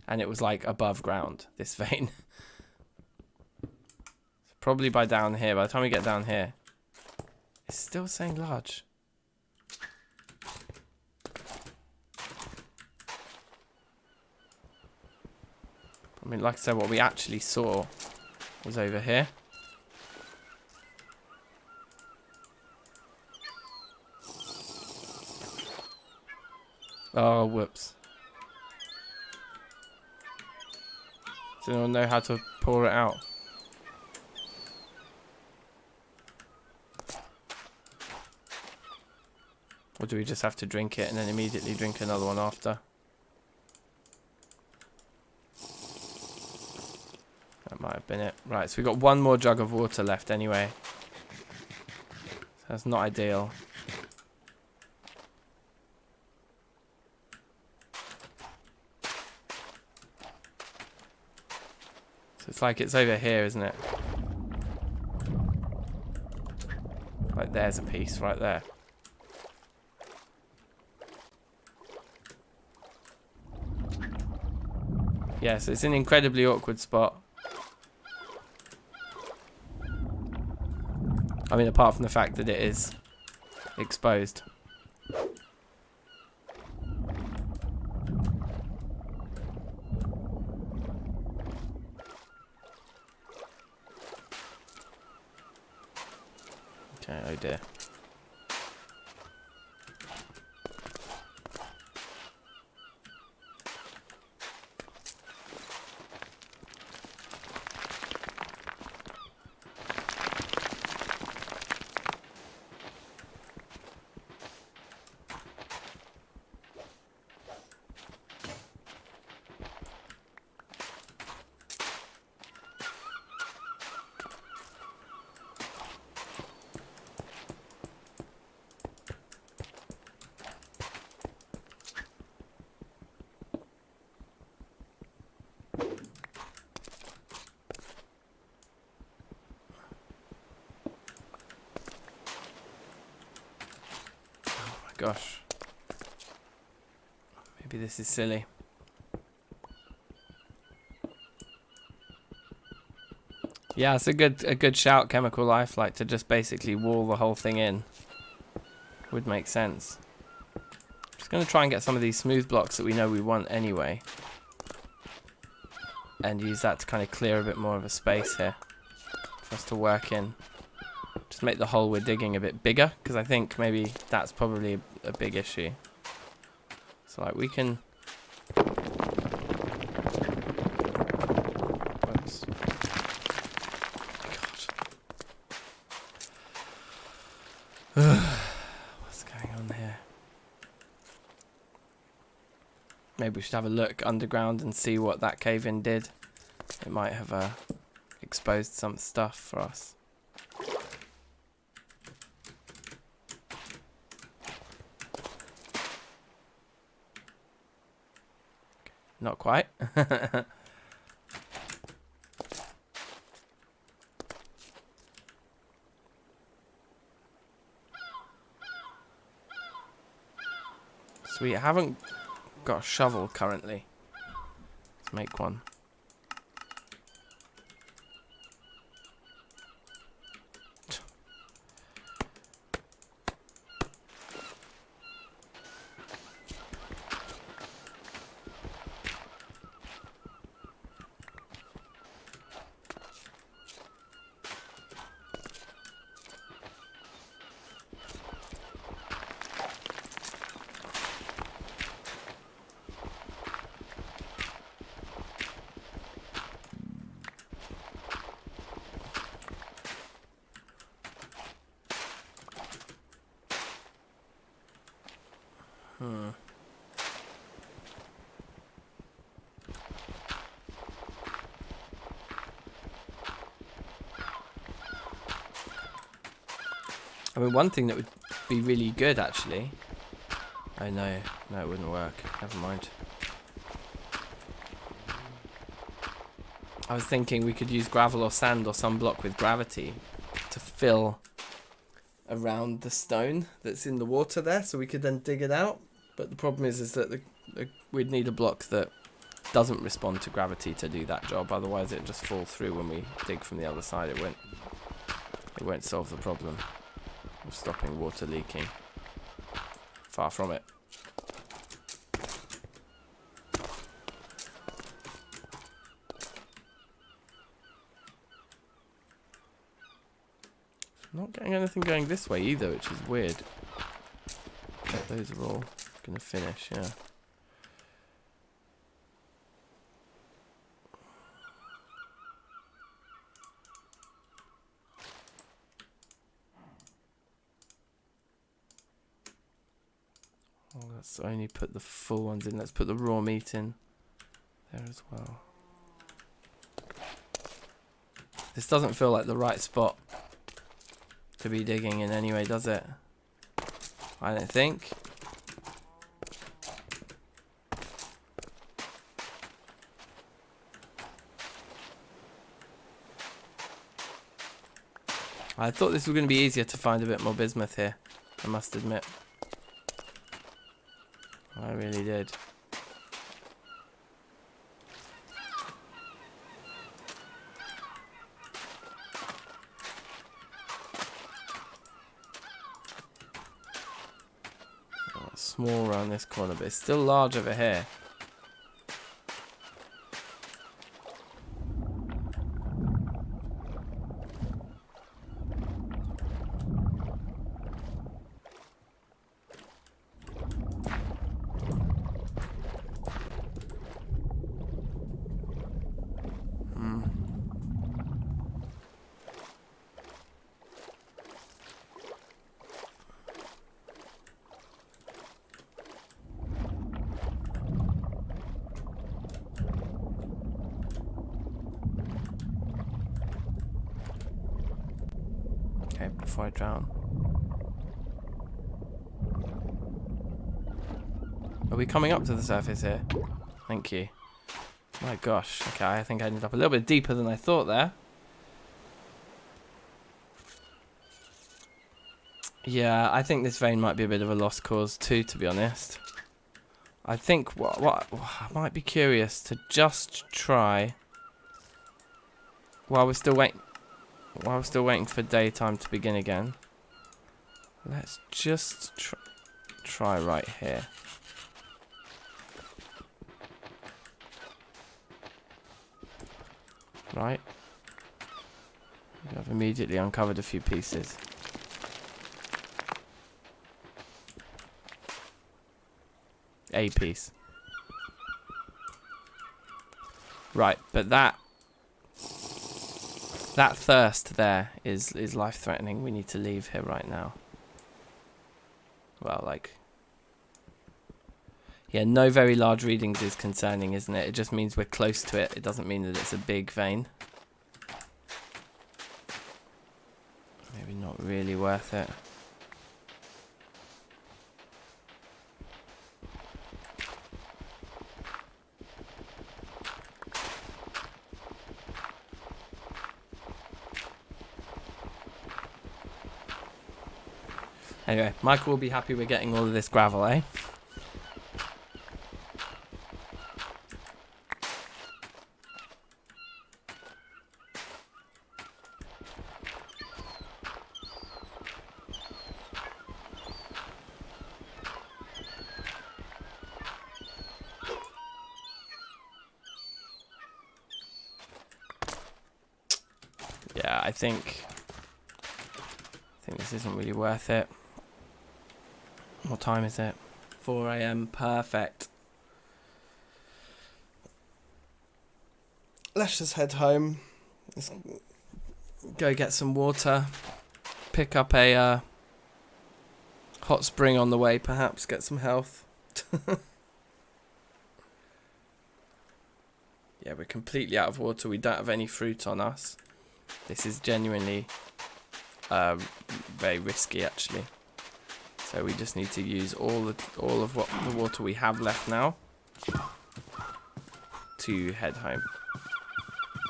And it was like above ground, this vein. Probably by down here. By the time we get down here, it's still saying large. I mean, like I said, what we actually saw was over here. Oh, whoops. Does anyone know how to pour it out? Or do we just have to drink it and then immediately drink another one after? That might have been it. Right, so we've got one more jug of water left anyway. So that's not ideal. So it's like it's over here, isn't it? Like there's a piece right there. Yeah, so it's an incredibly awkward spot. I mean, apart from the fact that it is exposed. Okay, oh dear. Gosh. Maybe this is silly. Yeah, it's a good shout, Chemical Life, like to just basically wall the whole thing in. Would make sense. Just gonna try and get some of these smooth blocks that we know we want anyway. And use that to kind of clear a bit more of a space here for us to work in. Just make the hole we're digging a bit bigger, because I think maybe that's probably a big issue. So like we can... Whoops. God. What's going on here? Maybe we should have a look underground and see what that cave-in did. It might have exposed some stuff for us. Not quite. So we haven't got a shovel currently. Let's make one. I mean, one thing that would be really good, actually. Oh, no, it wouldn't work. Never mind. I was thinking we could use gravel or sand or some block with gravity to fill around the stone that's in the water there, so we could then dig it out. But the problem is that we'd need a block that doesn't respond to gravity to do that job. Otherwise, it'd just fall through when we dig from the other side. It won't solve the problem of stopping water leaking. Far from it. Not getting anything going this way either, which is weird. But those are all gonna finish, yeah. Well, let's only put the full ones in. Let's put the raw meat in there as well. This doesn't feel like the right spot to be digging in anyway, does it? I don't think. I thought this was going to be easier to find a bit more bismuth here, I must admit. I really did. Oh, it's small around this corner, but it's still large over here. Okay, before I drown. Are we coming up to the surface here? Thank you. My gosh. Okay, I think I ended up a little bit deeper than I thought there. Yeah, I think this vein might be a bit of a lost cause too, to be honest. I think what I might be curious to just try while we're still waiting for daytime to begin again. Let's just try right here. Right. I've immediately uncovered a few pieces. A piece. Right, but that thirst there is life-threatening. We need to leave here right now. Well, like... Yeah, no very large readings is concerning, isn't it? It just means we're close to it. It doesn't mean that it's a big vein. Maybe not really worth it. Anyway, Michael will be happy we're getting all of this gravel, eh? Yeah, I think this isn't really worth it. What time is it? 4 AM. Perfect. Let's just head home. Let's go get some water. Pick up a hot spring on the way, perhaps. Get some health. Yeah, we're completely out of water. We don't have any fruit on us. This is genuinely very risky, actually. So we just need to use all of what the water we have left now to head home.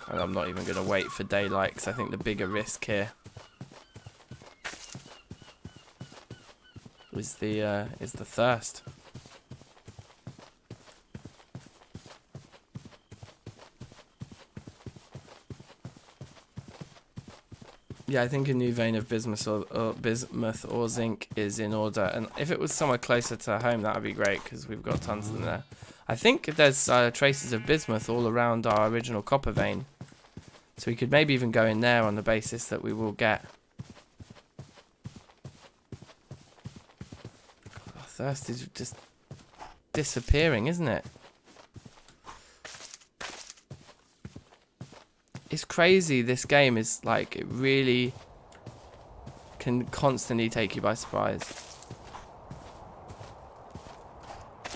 And I'm not even going to wait for daylight, because I think the bigger risk here is the thirst. Yeah, I think a new vein of bismuth or zinc is in order, and if it was somewhere closer to home, that would be great, because we've got tons in there. I think there's traces of bismuth all around our original copper vein, so we could maybe even go in there on the basis that we will get. Our thirst is just disappearing, isn't it? It's crazy. This game is like, it really can constantly take you by surprise.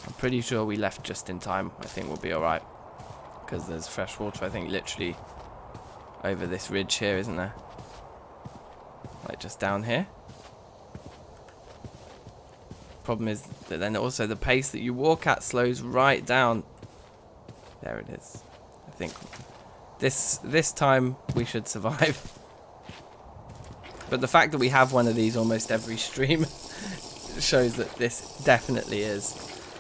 I'm pretty sure we left just in time. I think we'll be alright, because there's fresh water, I think, literally over this ridge here, isn't there? Like just down here. Problem is that then also the pace that you walk at slows right down. There it is. I think this time we should survive. But the fact that we have one of these almost every stream shows that this definitely is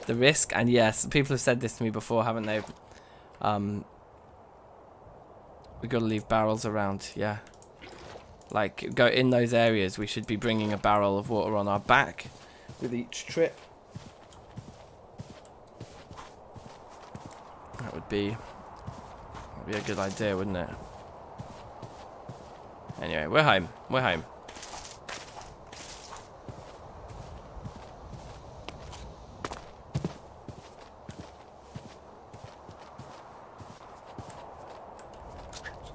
the risk. And yes, people have said this to me before, haven't they? We got to leave barrels around. Yeah, like go in those areas. We should be bringing a barrel of water on our back with each trip. That would be a good idea, wouldn't it? Anyway, we're home. We're home.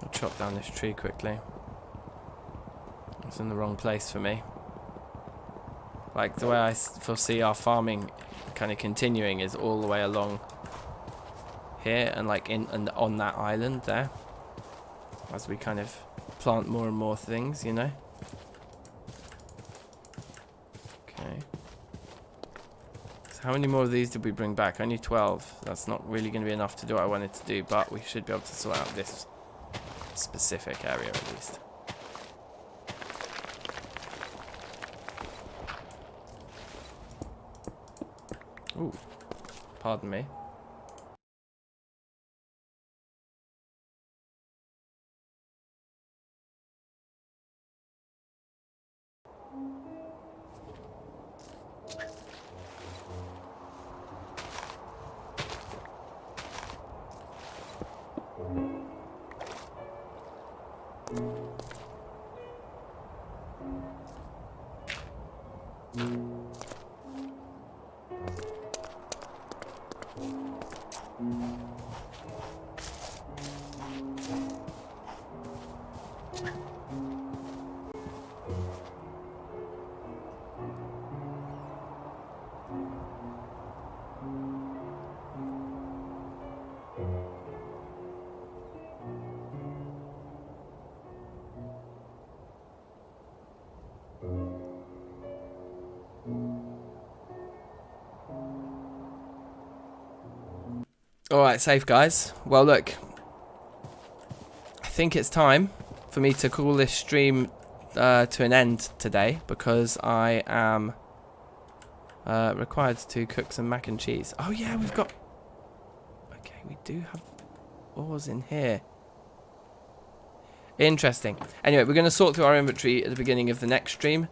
I'll chop down this tree quickly. It's in the wrong place for me. Like, the way I foresee our farming kind of continuing is all the way along here and like in and on that island there, as we kind of plant more and more things, you know. Okay, so how many more of these did we bring back? Only 12. That's not really going to be enough to do what I wanted to do, but we should be able to sort out this specific area at least. Ooh, pardon me. Alright, safe guys. Well look, I think it's time for me to call this stream to an end today, because I am required to cook some mac and cheese. Oh yeah, we've got... Okay, we do have ores in here. Interesting. Anyway, we're going to sort through our inventory at the beginning of the next stream.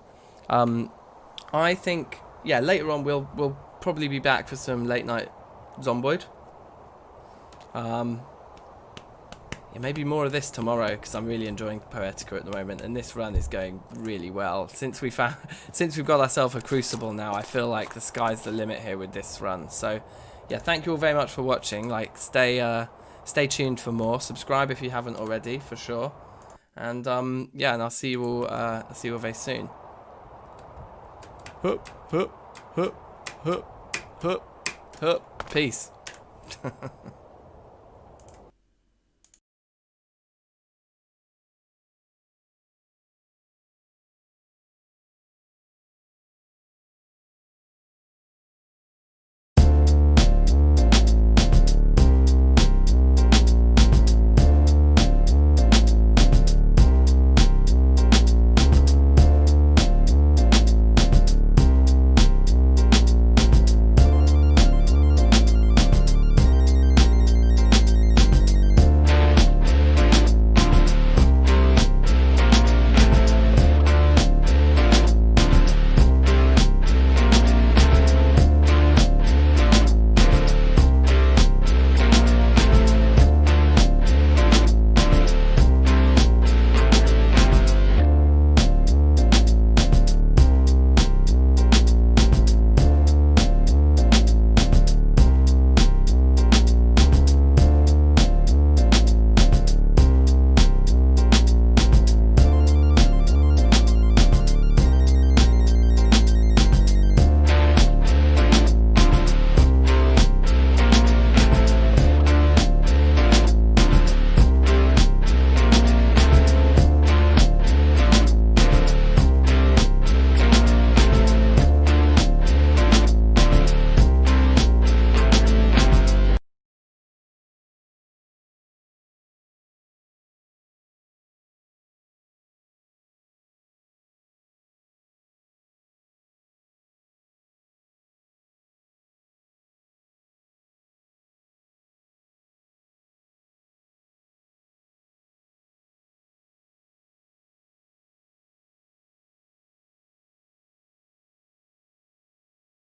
I think, yeah, later on we'll probably be back for some late night Zomboid. yeah, maybe more of this tomorrow, because I'm really enjoying Poetica at the moment, and this run is going really well. Since we've got ourselves a crucible now, I feel like the sky's the limit here with this run. So yeah, thank you all very much for watching. Like, stay tuned for more. Subscribe if you haven't already, for sure. And yeah, and I'll see you all very soon. Peace.